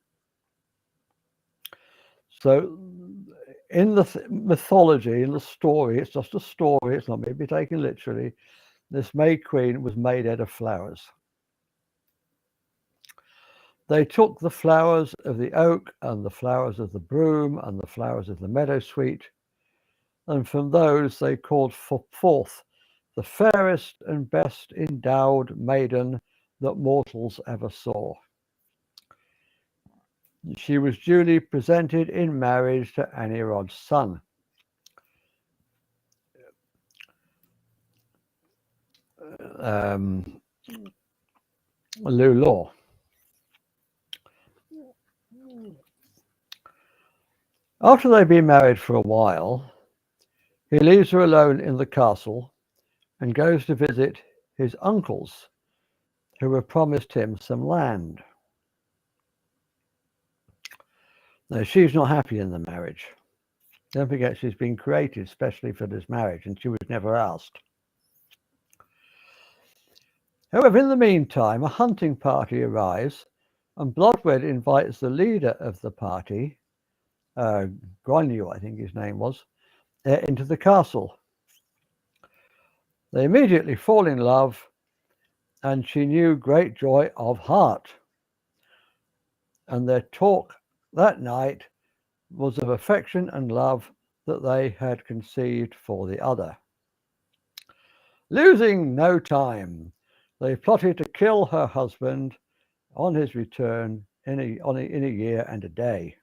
So in the mythology, in the story, it's just a story, it's not maybe taken literally, this May Queen was made out of flowers. They took the flowers of the oak and the flowers of the broom and the flowers of the meadowsweet, and from those they called forth the fairest and best endowed maiden that mortals ever saw. She was duly presented in marriage to Anirod's son. Law. After they've been married for a while, he leaves her alone in the castle and goes to visit his uncles, who have promised him some land. Now, she's not happy in the marriage. Don't forget, she's been created specially for this marriage, and she was never asked. However, in the meantime, a hunting party arrives, and Blodeuwedd invites the leader of the party, Greenwood, I think his name was, into the castle. They immediately fall in love, and she knew great joy of heart. And their talk that night was of affection and love that they had conceived for the other. Losing no time, they plotted to kill her husband on his return in a year and a day.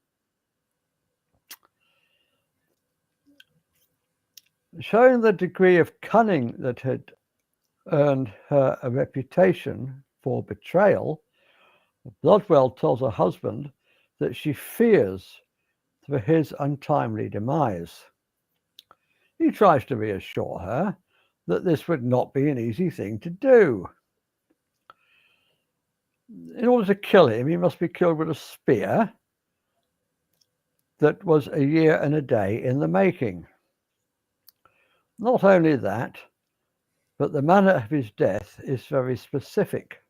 Showing the degree of cunning that had earned her a reputation for betrayal, Blodeuwedd tells her husband that she fears for his untimely demise. He tries to reassure her that this would not be an easy thing to do. In order to kill him, he must be killed with a spear that was a year and a day in the making. Not only that, but the manner of his death is very specific.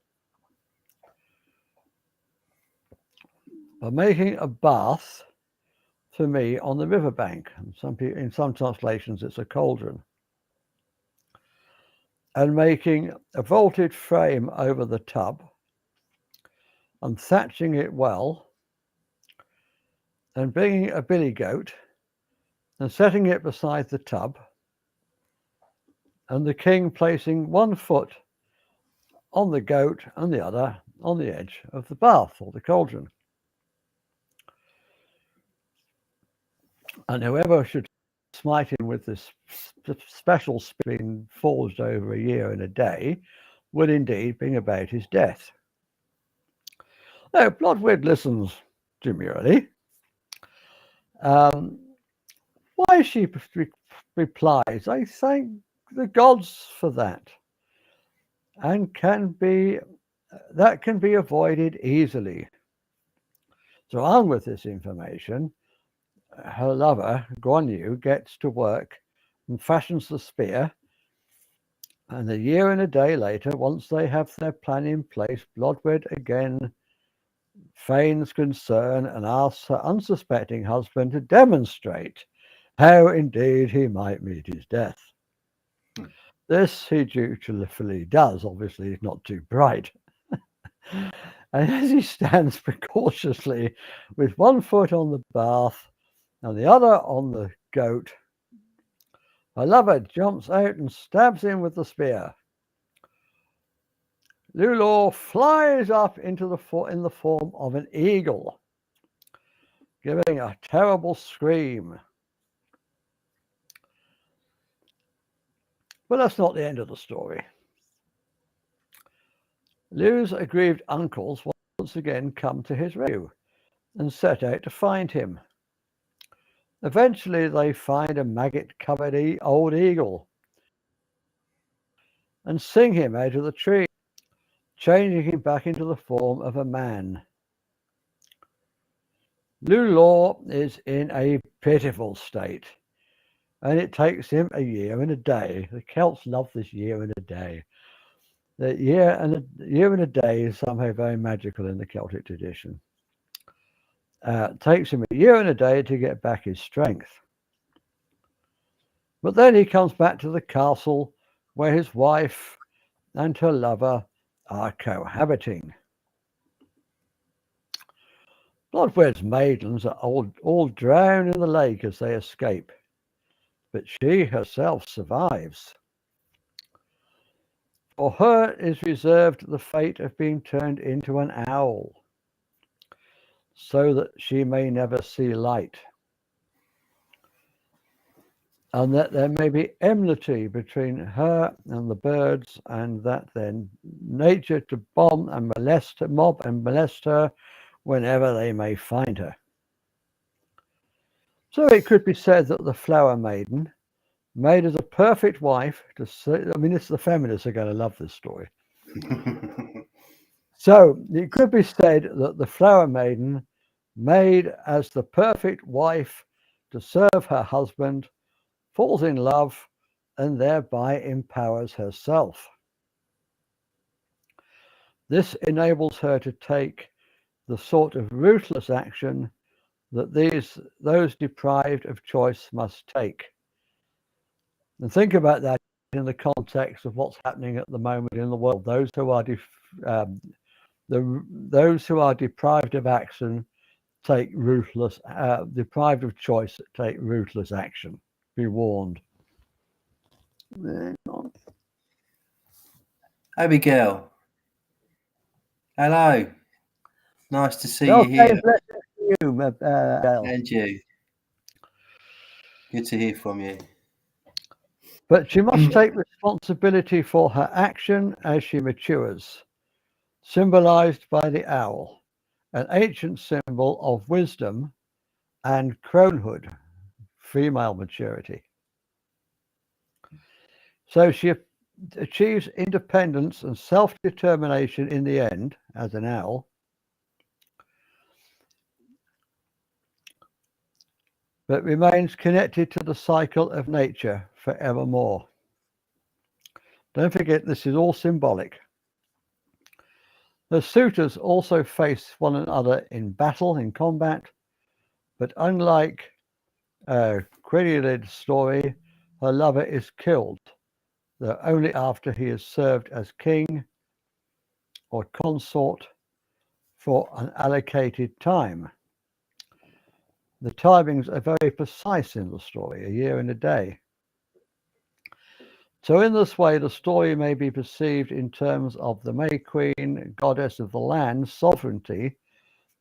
By making a bath for me on the riverbank, and in some translations it's a cauldron, and making a vaulted frame over the tub, and thatching it well, and bringing a billy goat and setting it beside the tub, and the king placing one foot on the goat and the other on the edge of the bath or the cauldron. And whoever should smite him with this special spin forged over a year and a day would indeed bring about his death. Now, Blodeuwedd listens demurely. Why she replies, I thank the gods for that, and that can be avoided easily. So armed with this information, her lover, Greenwood, gets to work and fashions the spear. And a year and a day later, once they have their plan in place, Blodeuwedd again feigns concern and asks her unsuspecting husband to demonstrate how indeed he might meet his death. This he dutifully does. Obviously, he's not too bright. And as he stands precautiously with one foot on the bath and the other on the goat, her lover jumps out and stabs him with the spear. Lulaw flies up in the form of an eagle, giving a terrible scream. But that's not the end of the story. Lew's aggrieved uncles once again come to his rescue and set out to find him. Eventually, they find a maggot-covered old eagle and sing him out of the tree, changing him back into the form of a man. Lulaw is in a pitiful state, and it takes him a year and a day. The Celts love this year and a day. The year and a day is somehow very magical in the Celtic tradition. It takes him a year and a day to get back his strength. But then he comes back to the castle where his wife and her lover are cohabiting. Blodeuwedd's maidens are all drowned in the lake as they escape, but she herself survives. For her is reserved the fate of being turned into an owl, so that she may never see light. and that there may be enmity between her and the birds, and that then nature to mob and molest her whenever they may find her. So it could be said that the flower maiden, made as a perfect wife to say, I mean, the feminists are going to love this story. So it could be said that the flower maiden, made as the perfect wife to serve her husband, falls in love and thereby empowers herself. This enables her to take the sort of ruthless action that those deprived of choice must take. And think about that in the context of what's happening at the moment in the world. Those who are deprived of action take ruthless, deprived of choice take ruthless action. Be warned.
Abigail, hello. Nice to see you
Okay,
here.
you,
And you. Good to hear from you.
But she must take responsibility for her action as she matures, symbolized by the owl, an ancient symbol of wisdom and cronehood, female maturity. So she achieves independence and self-determination in the end as an owl, but remains connected to the cycle of nature forevermore. Don't forget, this is all symbolic. The suitors also face one another in battle, in combat, but unlike Crediled's story, her lover is killed, though only after he has served as king or consort for an allocated time. The timings are very precise in the story, a year and a day. So in this way, the story may be perceived in terms of the May Queen, goddess of the land, sovereignty.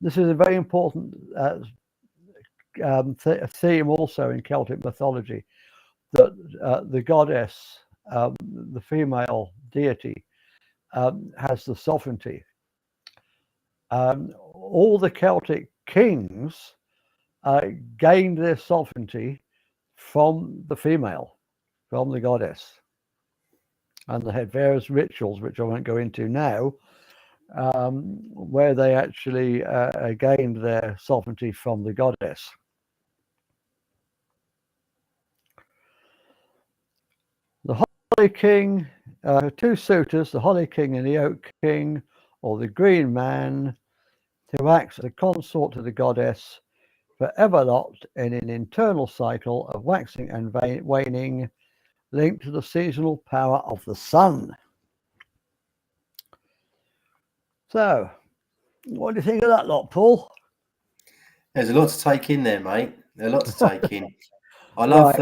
This is a very important theme also in Celtic mythology, that the goddess, the female deity, has the sovereignty. All the Celtic kings gained their sovereignty from the female, from the goddess. And they had various rituals, which I won't go into now, where they actually gained their sovereignty from the goddess. The Holly King, two suitors, the Holly King and the Oak King, or the Green Man, who acts as a consort to the goddess, forever locked in an internal cycle of waxing and waning, linked to the seasonal power of the sun. So, what do you think of that lot, Paul?
There's a lot to take in there, mate. A lot to take in. I love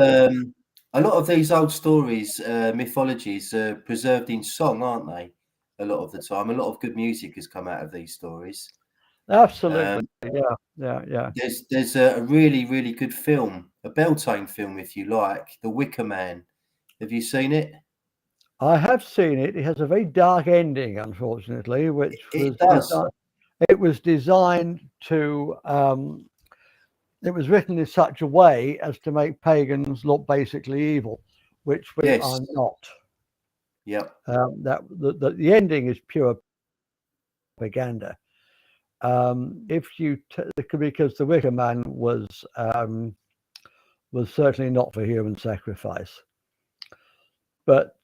a lot of these old stories, mythologies, preserved in song, aren't they? A lot of the time, a lot of good music has come out of these stories.
Absolutely, yeah.
There's a really, really good film, a Beltane film, if you like, The Wicker Man. Have you seen it?
I have seen it. It has a very dark ending, unfortunately, which
It does.
It was designed to. It was written in such a way as to make pagans look basically evil, which we are not.
Yep.
The ending is pure propaganda. Because the Wicker Man was certainly not for human sacrifice, but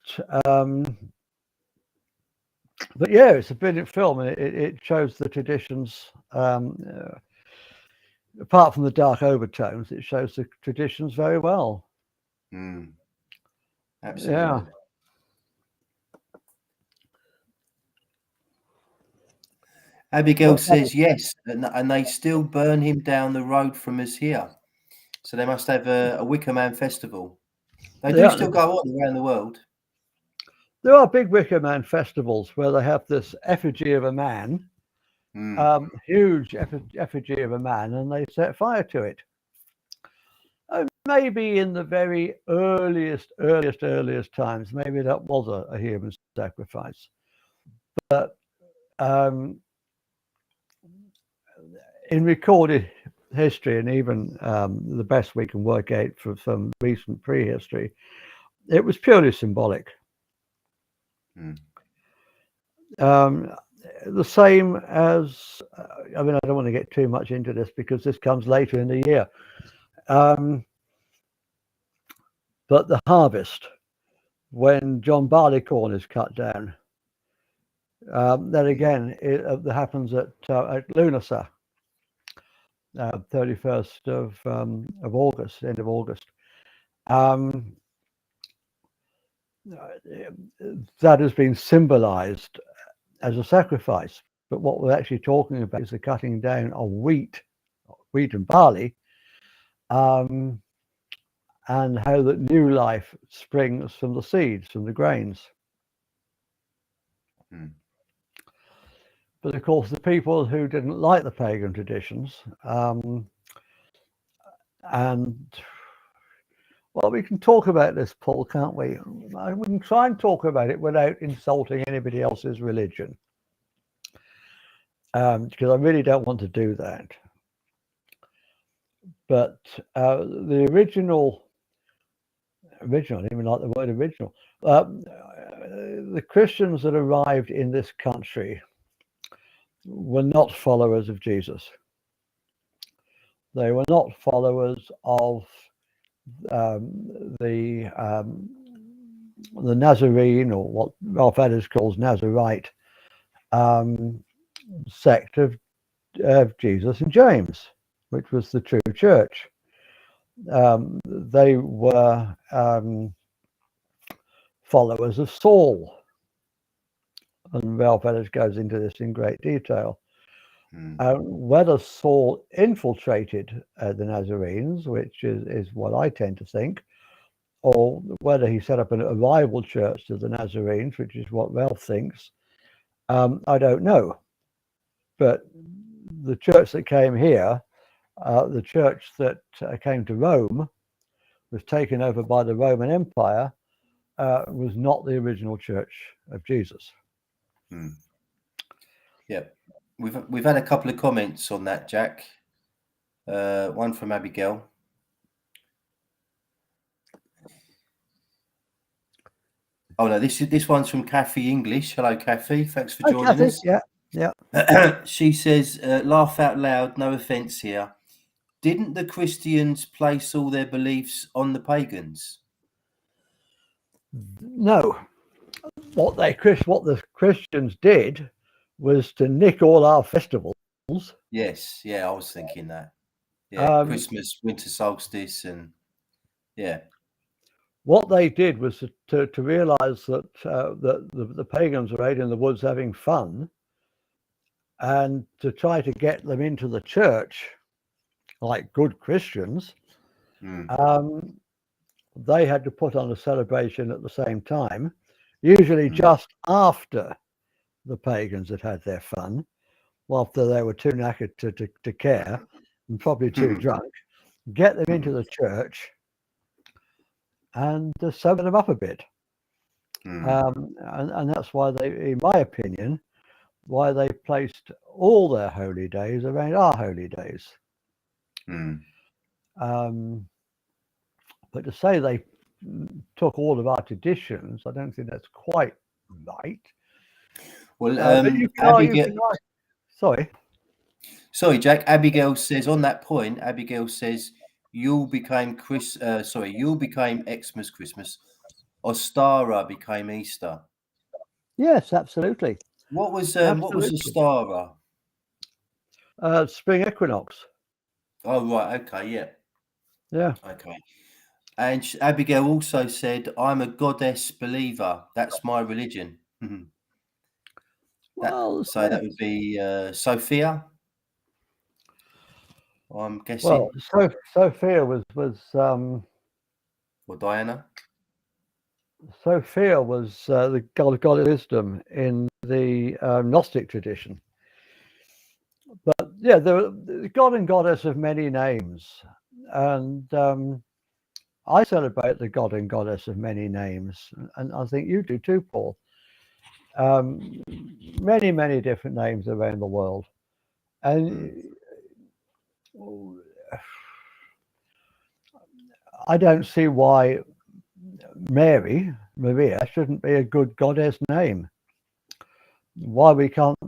yeah, it's a brilliant film, and it shows the traditions. Apart from the dark overtones, it shows the traditions very well.
Absolutely.
Yeah.
Abigail says yes, and they still burn him down the road from us here. So they must have a Wicker Man festival. They do still go on around the world.
There are big Wicker Man festivals where they have this effigy of a man, huge effigy of a man, and they set fire to it. maybe in the very earliest times, maybe that was a human sacrifice. But in recorded history, and even the best we can work out from recent prehistory, it was purely symbolic. The same as, I mean, I don't want to get too much into this because this comes later in the year. But the harvest, when John Barleycorn is cut down, then again, it happens at Lunasa, 31st of August, end of August. That has been symbolized as a sacrifice. But what we're actually talking about is the cutting down of wheat and barley, and how that new life springs from the seeds, from the grains. But of course, the people who didn't like the pagan traditions, and well, we can talk about this, Paul, can't we? We can try and talk about it without insulting anybody else's religion, because I really don't want to do that. But the original, I don't even like the word original, the Christians that arrived in this country were not followers of Jesus. They were not followers of the Nazarene, or what Ralph Ellis calls Nazarite, sect of Jesus and James, which was the true church. They were followers of Saul, and Ralph Ellis goes into this in great detail. Whether Saul infiltrated the Nazarenes, which is what I tend to think, or whether he set up a rival church to the Nazarenes, which is what Ralph thinks, I don't know. But the church that came here, the church that came to Rome, was taken over by the Roman Empire, was not the original church of Jesus.
Yeah, we've had a couple of comments on that, Jack. One from Abigail. Oh no, this one's from Kathy English. Hello, Kathy. Thanks for joining
Kathy,
us.
Yeah.
She says, laugh out loud, no offence here. Didn't the Christians place all their beliefs on the pagans?
No. What the Christians did was to nick all our festivals.
Yes, yeah, I was thinking that. Yeah, Christmas, winter solstice, and yeah.
What they did was to realize that the pagans were out in the woods having fun, and to try to get them into the church like good Christians. They had to put on a celebration at the same time, usually just after the pagans had had their fun, after they were too knackered to care, and probably too drunk. Get them into the church and sober them up a bit. And that's why they, in my opinion, why they placed all their holy days around our holy days. But to say they took all of our traditions, I don't think that's quite right.
Well, sorry, Jack. Abigail says on that point. Abigail says Yule became Yule became Xmas Christmas. Ostara became Easter.
Yes, absolutely.
What was Ostara?
Spring equinox.
Oh right, okay, yeah.
Yeah.
Okay. And Abigail also said, "I'm a goddess believer. That's my religion."
Well,
so that would be Sophia. I'm guessing.
Well, Sophia was
or Diana.
Sophia was the god of wisdom in the Gnostic tradition. But yeah, the god and goddess of many names, and I celebrate the god and goddess of many names, and I think you do too, Paul. Many, many different names around the world. And I don't see why Maria, shouldn't be a good goddess name. Why we can't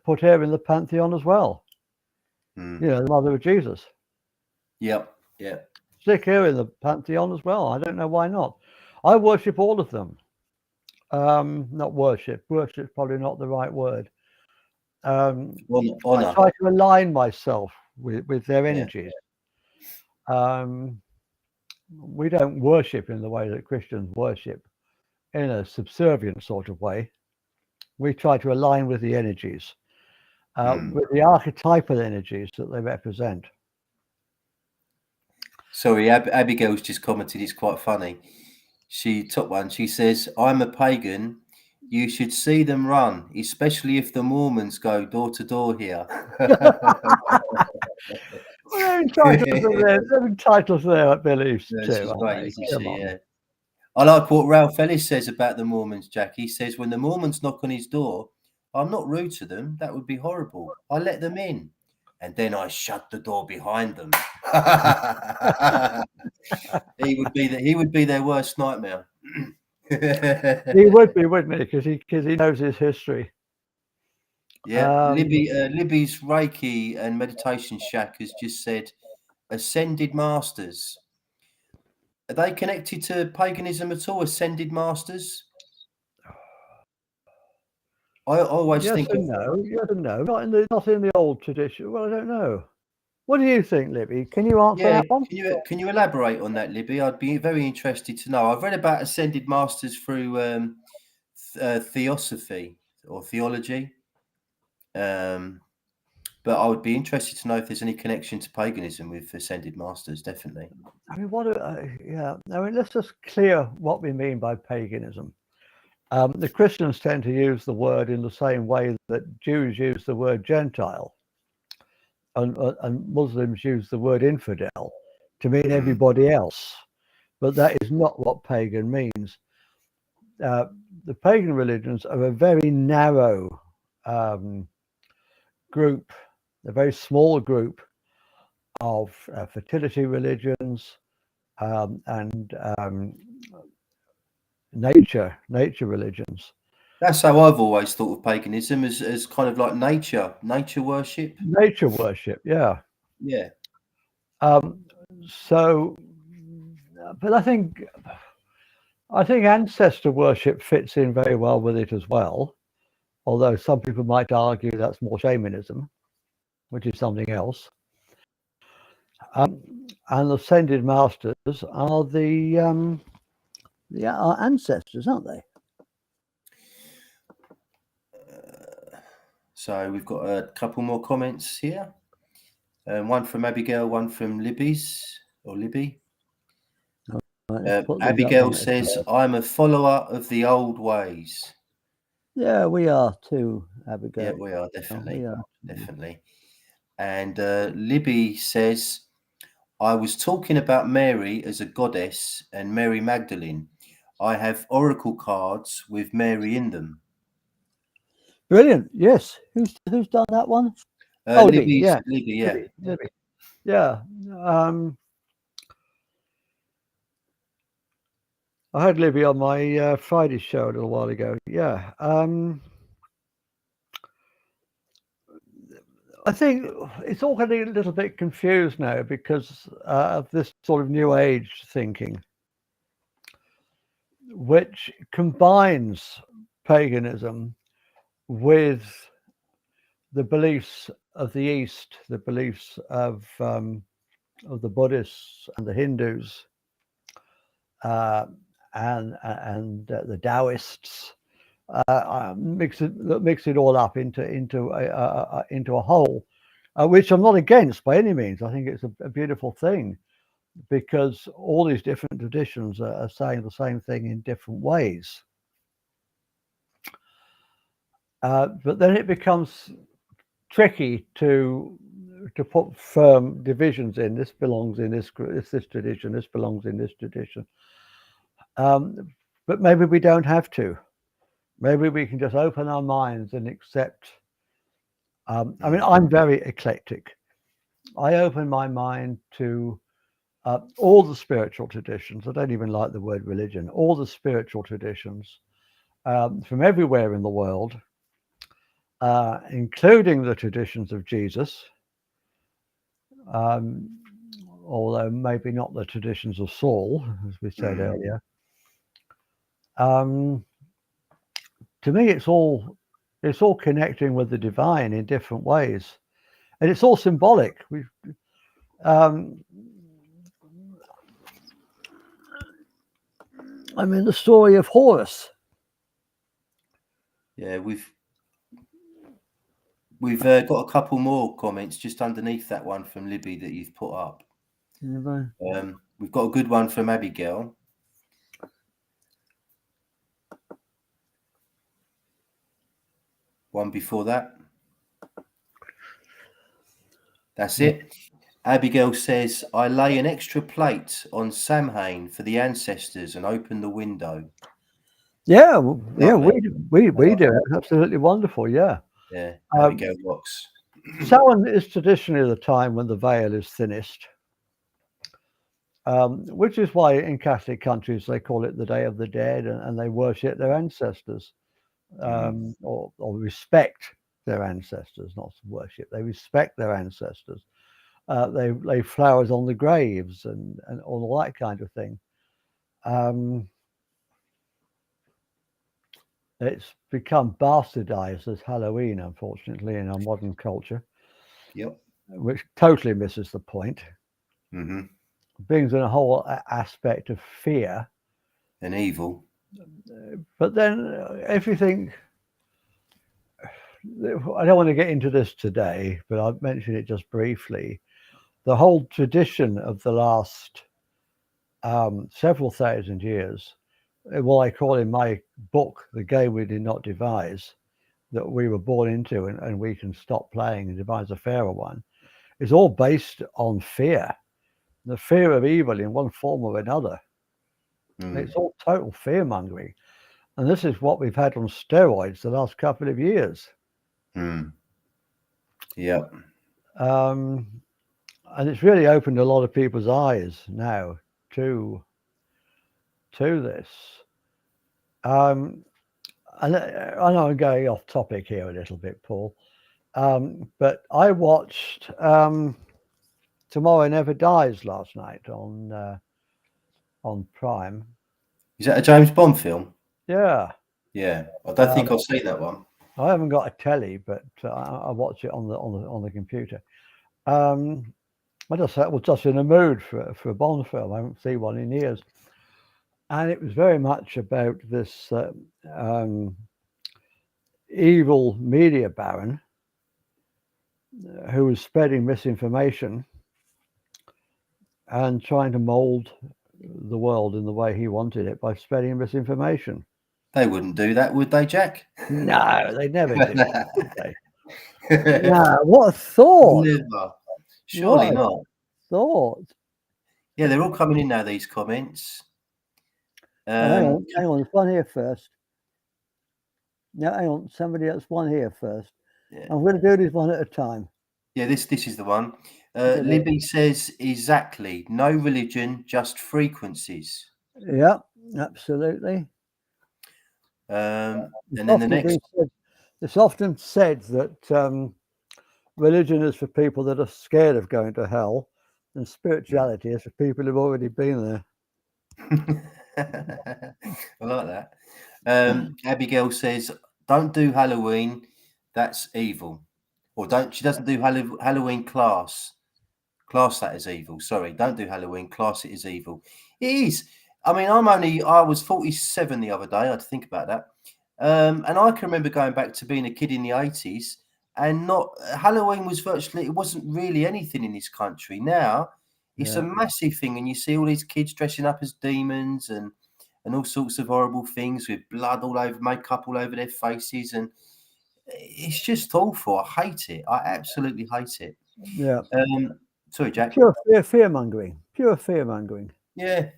put her in the pantheon as well. You know, the mother of Jesus.
Yep. Yeah.
Stick her in the pantheon as well. I don't know why not. I worship all of them. Not worship. Worship's probably not the right word.
Honor.
I try to align myself with their energies. We don't worship in the way that Christians worship, in a subservient sort of way. We try to align with the energies, with the archetypal energies that they represent.
Sorry, Abigail's just commented. It's quite funny. She took one. She says, "I'm a pagan. You should see them run, especially if the Mormons go door to door here."
Well, they're entitled to their beliefs
Yeah,
too.
she's great, isn't she?
Come on.
Yeah. I like what Ralph Ellis says about the Mormons, Jack. He says, when the Mormons knock on his door, I'm not rude to them. That would be horrible. I let them in. And then I shut the door behind them. He would be their worst nightmare.
He would be, wouldn't he? Because he knows his history.
Yeah. Libby's Reiki and Meditation Shack has just said, ascended masters. Are they connected to paganism at all? Ascended masters? I always think of
no. Yes and no. Not in the old tradition. Well, I don't know. What do you think, Libby? Can you answer that one?
Can you elaborate on that, Libby? I'd be very interested to know. I've read about ascended masters through theosophy or theology, but I would be interested to know if there's any connection to paganism with ascended masters. Definitely.
I mean, let's just clear what we mean by paganism. The Christians tend to use the word in the same way that Jews use the word Gentile, and Muslims use the word infidel to mean everybody else. But that is not what pagan means. The pagan religions are a very narrow group, a very small group of fertility religions and nature religions.
That's how I've always thought of paganism, as kind of like nature worship.
Nature worship, yeah.
Yeah.
So, but I think ancestor worship fits in very well with it as well. Although some people might argue that's more shamanism, which is something else. And ascended masters are our ancestors, aren't they?
So we've got a couple more comments here. One from Abigail, one from Libby. Abigail says, "I'm a follower of the old ways."
Yeah, we are too, Abigail.
Yeah, we are definitely. And Libby says, "I was talking about Mary as a goddess and Mary Magdalene. I have oracle cards with Mary in them."
Brilliant. Yes. Who's done that one? Libby. Yeah.
Libby.
Yeah. I had Libby on my Friday show a little while ago. Yeah. I think it's all getting a little bit confused now because of this sort of new age thinking, which combines paganism with the beliefs of the East, the beliefs of the Buddhists and the Hindus, and the Taoists. Mix it all up into a whole, which I'm not against by any means. I think it's a beautiful thing because all these different traditions are saying the same thing in different ways. But then it becomes tricky to to put firm divisions in. This belongs in this tradition. This belongs in this tradition. But maybe we don't have to. Maybe we can just open our minds and accept. I mean, I'm very eclectic. I open my mind to all the spiritual traditions. I don't even like the word religion. All the spiritual traditions from everywhere in the world, including the traditions of Jesus, although maybe not the traditions of Saul, as we said earlier. To me, it's all connecting with the divine in different ways, and it's all symbolic. I mean, the story of Horus.
Yeah, we've got a couple more comments just underneath that one from Libby that you've put up. We've got a good one from Abigail. One before that. That's it. Abigail says, I lay an extra plate on Samhain for the ancestors and open the window.
Yeah, we do it. Absolutely wonderful. Yeah.
Yeah, Abigail rocks.
Samhain is traditionally the time when the veil is thinnest, which is why in Catholic countries they call it the Day of the Dead, and they worship their ancestors, or respect their ancestors, not worship. They respect their ancestors. They lay flowers on the graves and all that kind of thing. It's become bastardized as Halloween, unfortunately, in our modern culture.
Yep.
Which totally misses the point. Brings in a whole aspect of fear
and evil.
But then everything. I don't want to get into this today, but I've mentioned it just briefly. The whole tradition of the last several thousand years, what I call in my book, The Game We Did Not Devise, that we were born into and we can stop playing and devise a fairer one, is all based on fear. The fear of evil in one form or another. It's all total fear mongering. And this is what we've had on steroids the last couple of years.
Yeah.
And it's really opened a lot of people's eyes now to this. And I know I'm going off topic here a little bit, Paul, but I watched Tomorrow Never Dies last night on Prime.
Is that a James Bond film?
Yeah.
Yeah, I don't think I've seen that one.
I haven't got a telly, but I watch it on the computer. I was just in a mood for a Bond film. I haven't seen one in years, and it was very much about this evil media baron who was spreading misinformation and trying to mold the world in the way he wanted it by spreading misinformation.
They wouldn't do that, would they, Jack?
No, they never do. Would they? Yeah, what a thought!
Never. Surely not.
Thought.
Yeah, they're all coming in now, these comments.
Hang on, there's one here first. No, hang on, somebody else, one here first. Yeah. I'm going to do this one at a time.
Yeah, this is the one. Libby says, exactly. No religion, just frequencies.
Yeah, absolutely.
And then the next...
It's often said that religion is for people that are scared of going to hell, and spirituality is for people who've already been there.
I like that. Abigail says, don't do Halloween, that's evil. Or she doesn't do Halloween class that is evil. Sorry, don't do Halloween, class it as evil. It is. I mean, I was 47 the other day. I had to think about that. And I can remember going back to being a kid in the 80s and Halloween it wasn't really anything in this country. Now it's a massive thing, and you see all these kids dressing up as demons and all sorts of horrible things with blood all over, makeup all over their faces, and it's just awful. I hate it. I absolutely hate it.
Yeah.
Sorry, Jack.
Pure fear mongering. Pure fear mongering.
Yeah.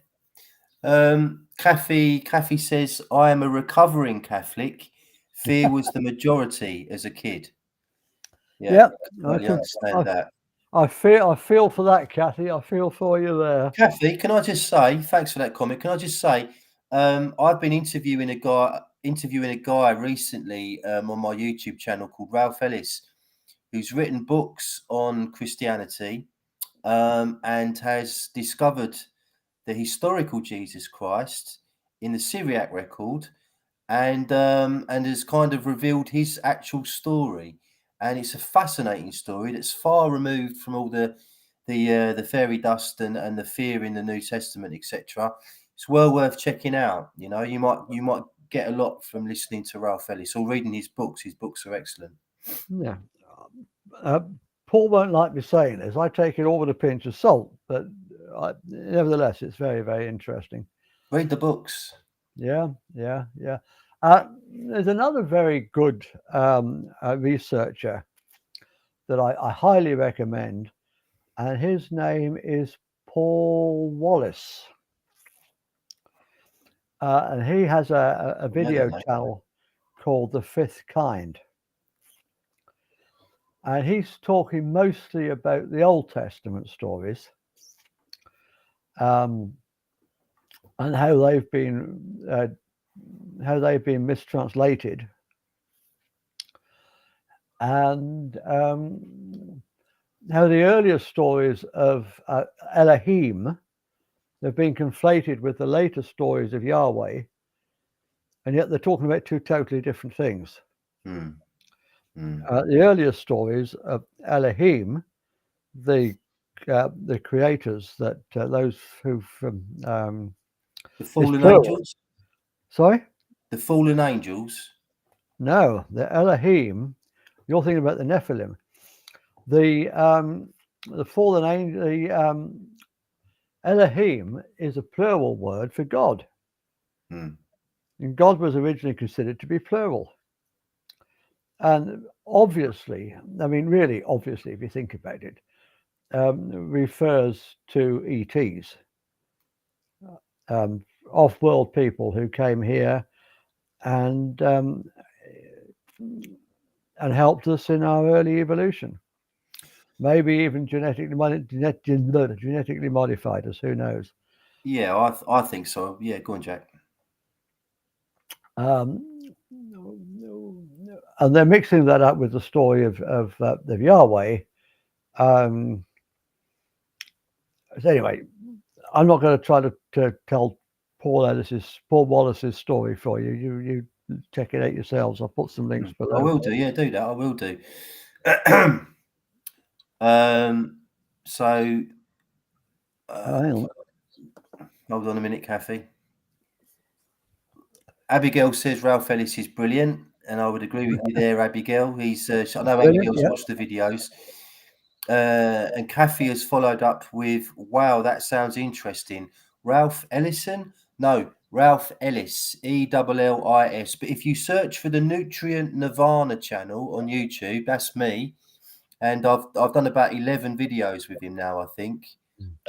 Kathy says, I am a recovering Catholic. Fear was the majority as a kid. Yeah, I totally understand that.
I feel for that, Kathy. I feel for you there.
Kathy, can I just say, thanks for that comment. Can I just say, I've been interviewing a guy recently on my YouTube channel called Ralph Ellis, who's written books on Christianity and has discovered the historical Jesus Christ in the Syriac record, and has kind of revealed his actual story. And it's a fascinating story that's far removed from all the fairy dust and the fear in the New Testament, etc. It's well worth checking out. You know, you might get a lot from listening to Ralph Ellis or reading his books. His books are excellent.
Yeah. Paul won't like me saying this. I take it all with a pinch of salt, but nevertheless, it's very, very interesting.
Read the books.
Yeah. There's another very good researcher that I highly recommend, and his name is Paul Wallace. And he has a video channel called The Fifth Kind. And he's talking mostly about the Old Testament stories and how they've been mistranslated, and how the earlier stories of Elohim have been conflated with the later stories of Yahweh, and yet they're talking about two totally different things. The earlier stories of Elohim, the creators, that those who from
the fallen angels.
Sorry,
the fallen angels.
No, the Elohim. You're thinking about the Nephilim. The fallen angel. The Elohim is a plural word for God, and God was originally considered to be plural. And obviously, I mean, really obviously, if you think about it, refers to ETs, off-world people who came here and helped us in our early evolution. Maybe even genetically modified us. Who knows?
Yeah, I think so. Yeah, go on, Jack.
And they're mixing that up with the story of Yahweh. So anyway, I'm not going to try to tell Paul Wallace's story for you. You check it out yourselves. I'll put some links below.
I will do. Yeah, do that. I will do. So, hold on a minute, Kathy. Abigail says Ralph Ellis is brilliant, and I would agree with you there, Abigail. He's I know Abigail's watched the videos. And Kathy has followed up with, wow, that sounds interesting. Ralph Ellison? No, Ralph Ellis, Ellis. But if you search for the Nutrient Nirvana channel on YouTube, that's me. And I've done about 11 videos with him now, I think.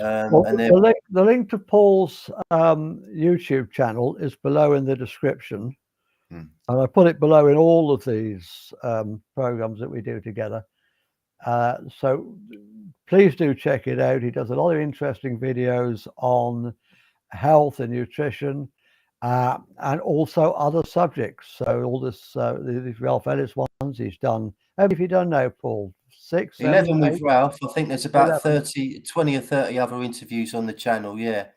Well,
and
the link to Paul's YouTube channel is below in the description. And I put it below in all of these programs that we do together. So please do check it out. He does a lot of interesting videos on health and nutrition, and also other subjects. So all these Ralph Ellis ones he's done. How many have you done now, Paul? 6,
11 with Ralph. I think there's about 20 or 30 other interviews on the channel. Yeah.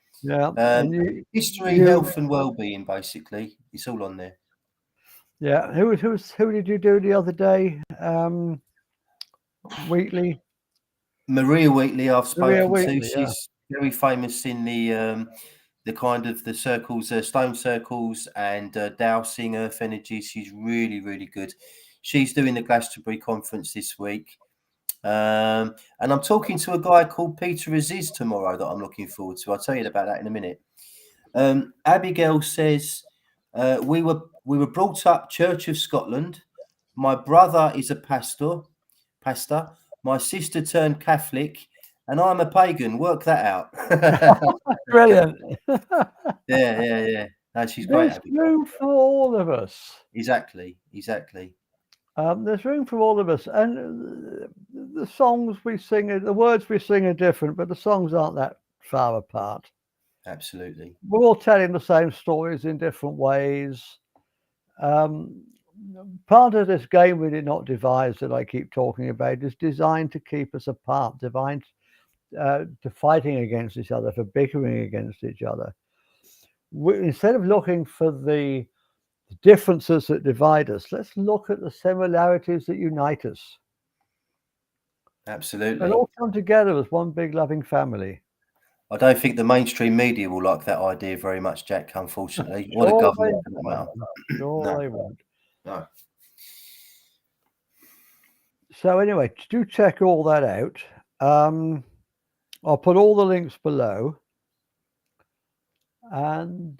History, health, and well-being. Basically, it's all on there.
Yeah. Who did you do the other day? Wheatley.
Maria Wheatley. I've spoken to. She's very famous in the kind of the circles, stone circles, and dowsing earth energy. She's really, really good. She's doing the Glastonbury conference this week. And I'm talking to a guy called Peter Aziz tomorrow that I'm looking forward to. I'll tell you about that in a minute. Abigail says, we were brought up Church of Scotland. My brother is a pastor. My sister turned Catholic, and I'm a pagan. Work that out.
Brilliant.
Yeah. No, she's great.
There's
Abigail.
room for all of us.
Exactly.
There's room for all of us, and the songs we sing, the words we sing are different, but the songs aren't that far apart.
Absolutely.
We're all telling the same stories in different ways. Part of this game we did not devise that I keep talking about is designed to keep us apart, designed to fighting against each other, for bickering against each other. Instead of looking for the differences that divide us, let's look at the similarities that unite us.
Absolutely.
And all come together as one big loving family.
I don't think the mainstream media will like that idea very much, Jack, unfortunately. Or the
Sure
government, for that matter.
Sure they won't.
No.
So anyway, do check all that out. I'll put all the links below. And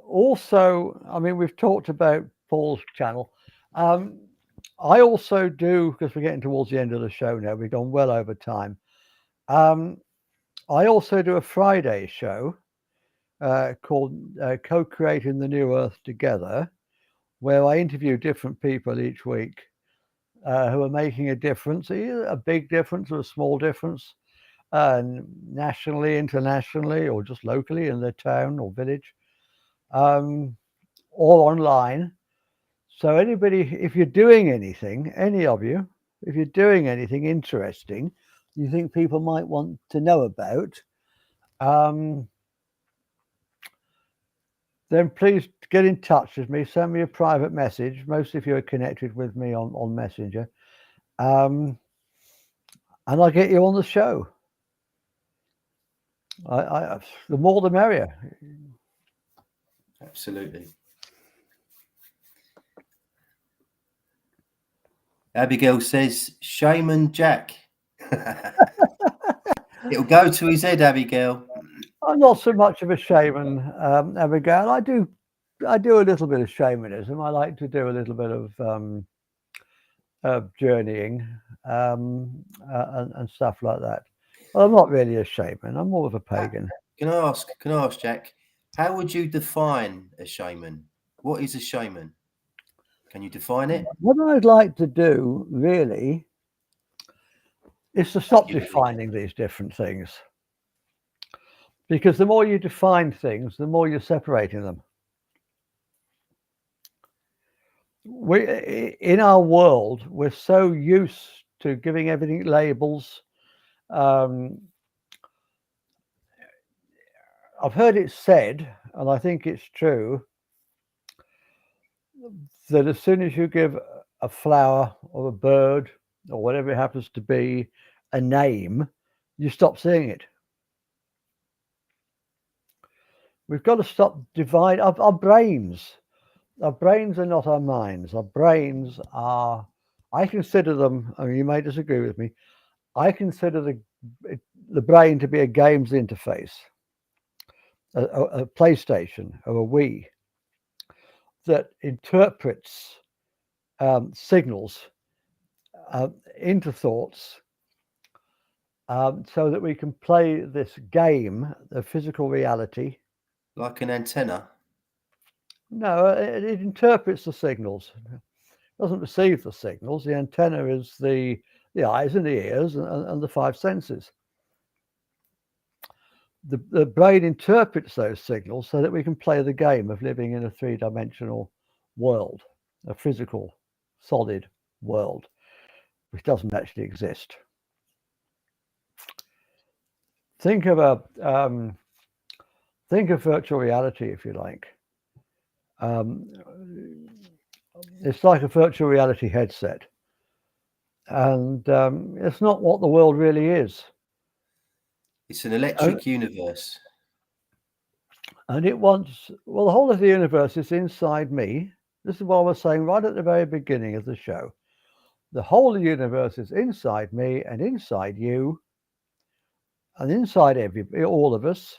also, I mean, we've talked about Paul's channel. I also do, because we're getting towards the end of the show now, we've gone well over time. I also do a Friday show called Co-Creating the New Earth Together, where I interview different people each week who are making a difference, either a big difference or a small difference, nationally, internationally, or just locally in their town or village, all online. So anybody, if you're doing anything, any of you, if you're doing anything interesting you think people might want to know about, then please get in touch with me, send me a private message. Most of you are connected with me on Messenger, and I'll get you on the show. The more the merrier.
Absolutely. Abigail says, Shaman Jack. It'll go to his head, Abigail.
I'm not so much of a shaman, Abigail. I do a little bit of shamanism. I like to do a little bit of journeying and stuff like that. Well, I'm not really a shaman. I'm more of a pagan.
Can I ask, Jack, how would you define a shaman? What is a shaman? Can you define it?
What I'd like to do, really, is to stop defining these different things. Because the more you define things, the more you're separating them. In our world, we're so used to giving everything labels. I've heard it said, and I think it's true, that as soon as you give a flower or a bird or whatever it happens to be a name, you stop seeing it. We've got to stop dividing our brains. Our brains are not our minds. Our brains are, I consider them, I mean, you may disagree with me, I consider the brain to be a games interface, a PlayStation or a Wii that interprets signals into thoughts so that we can play this game of physical reality.
Like an antenna?
No, it interprets the signals. It doesn't receive the signals. The antenna is the eyes and the ears and the five senses. The brain interprets those signals so that we can play the game of living in a three-dimensional world, a physical, solid world, which doesn't actually exist. Think of virtual reality, if you like. It's like a virtual reality headset, and it's not what the world really is.
It's an electric universe.
And it wants, well, the whole of the universe is inside me. This is what I was saying right at the very beginning of the show. The whole of the universe is inside me and inside you and inside all of us.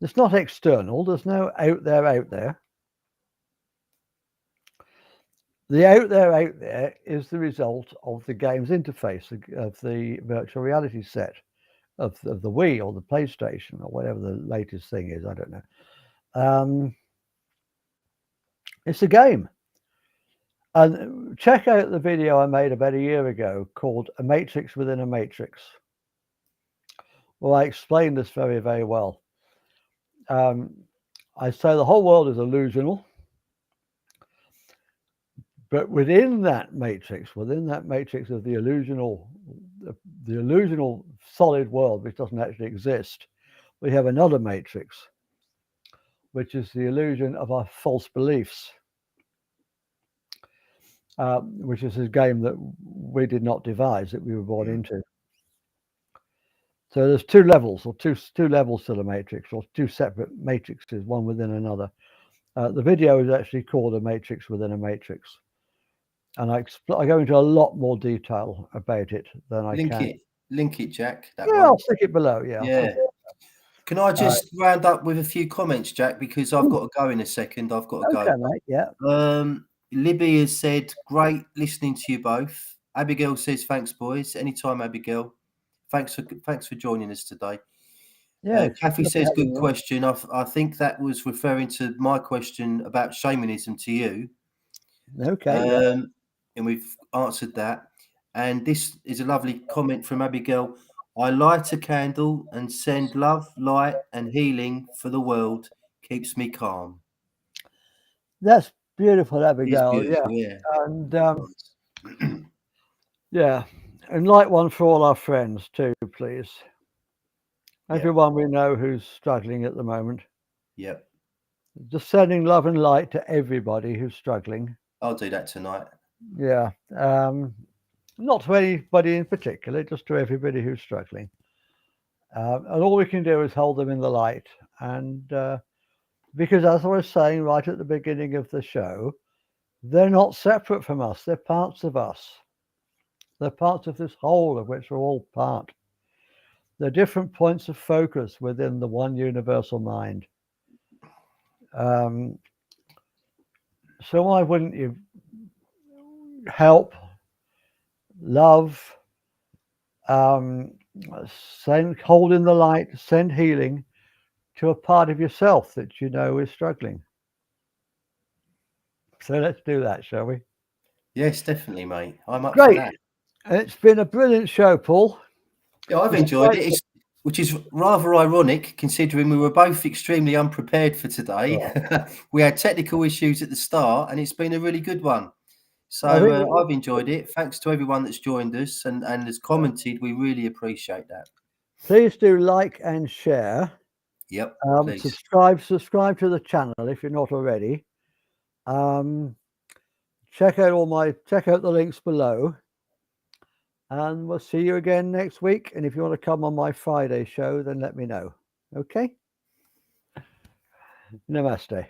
It's not external. There's no out there. The out there is the result of the game's interface of the virtual reality set of the Wii or the PlayStation or whatever the latest thing is. I don't know. It's a game. And check out the video I made about a year ago called A Matrix Within a Matrix. Well, I explained this very, very well. I say the whole world is illusional. But within that matrix of the illusional solid world, which doesn't actually exist, we have another matrix, which is the illusion of our false beliefs, which is a game that we did not devise, that we were born into. So there's two levels, or two levels to the matrix, or two separate matrices, one within another. The video is actually called A Matrix Within a Matrix. And I go into a lot more detail about it than I can.
Link it, Jack.
That one. I'll stick it below.
Yeah. Can I just round up with a few comments, Jack? Because I've got to go in a second. I've got to go.
Mate, yeah.
Libby has said, "Great listening to you both." Abigail says, "Thanks, boys. Anytime, Abigail. Thanks for joining us today."
Yeah.
Kathy says, "Good question." I think that was referring to my question about shamanism to you.
Okay.
And we've answered that. And this is a lovely comment from Abigail. "I light a candle and send love, light, and healing for the world. Keeps me calm."
That's beautiful, Abigail.
Beautiful, yeah.
And yeah, and light one for all our friends too, please. Everyone we know who's struggling at the moment.
Yep.
Just sending love and light to everybody who's struggling.
I'll do that tonight.
Yeah. Not to anybody in particular, just to everybody who's struggling. And all we can do is hold them in the light. And because as I was saying right at the beginning of the show, they're not separate from us. They're parts of us. They're parts of this whole of which we're all part. They're different points of focus within the one universal mind. So why wouldn't you help, love, hold in the light, send healing to a part of yourself that you know is struggling? So let's do that, shall we?
Yes, definitely, mate. I'm up for that.
It's been a brilliant show, Paul.
Yeah, I've enjoyed it. Which is rather ironic, considering we were both extremely unprepared for today. Oh. We had technical issues at the start, and it's been a really good one. So I've enjoyed it. Thanks to everyone that's joined us and has commented. We really appreciate that.
Please do like and share.
Yep.
Subscribe to the channel if you're not already. Check out the links below. And we'll see you again next week. And if you want to come on my Friday show, then let me know. Okay? Namaste.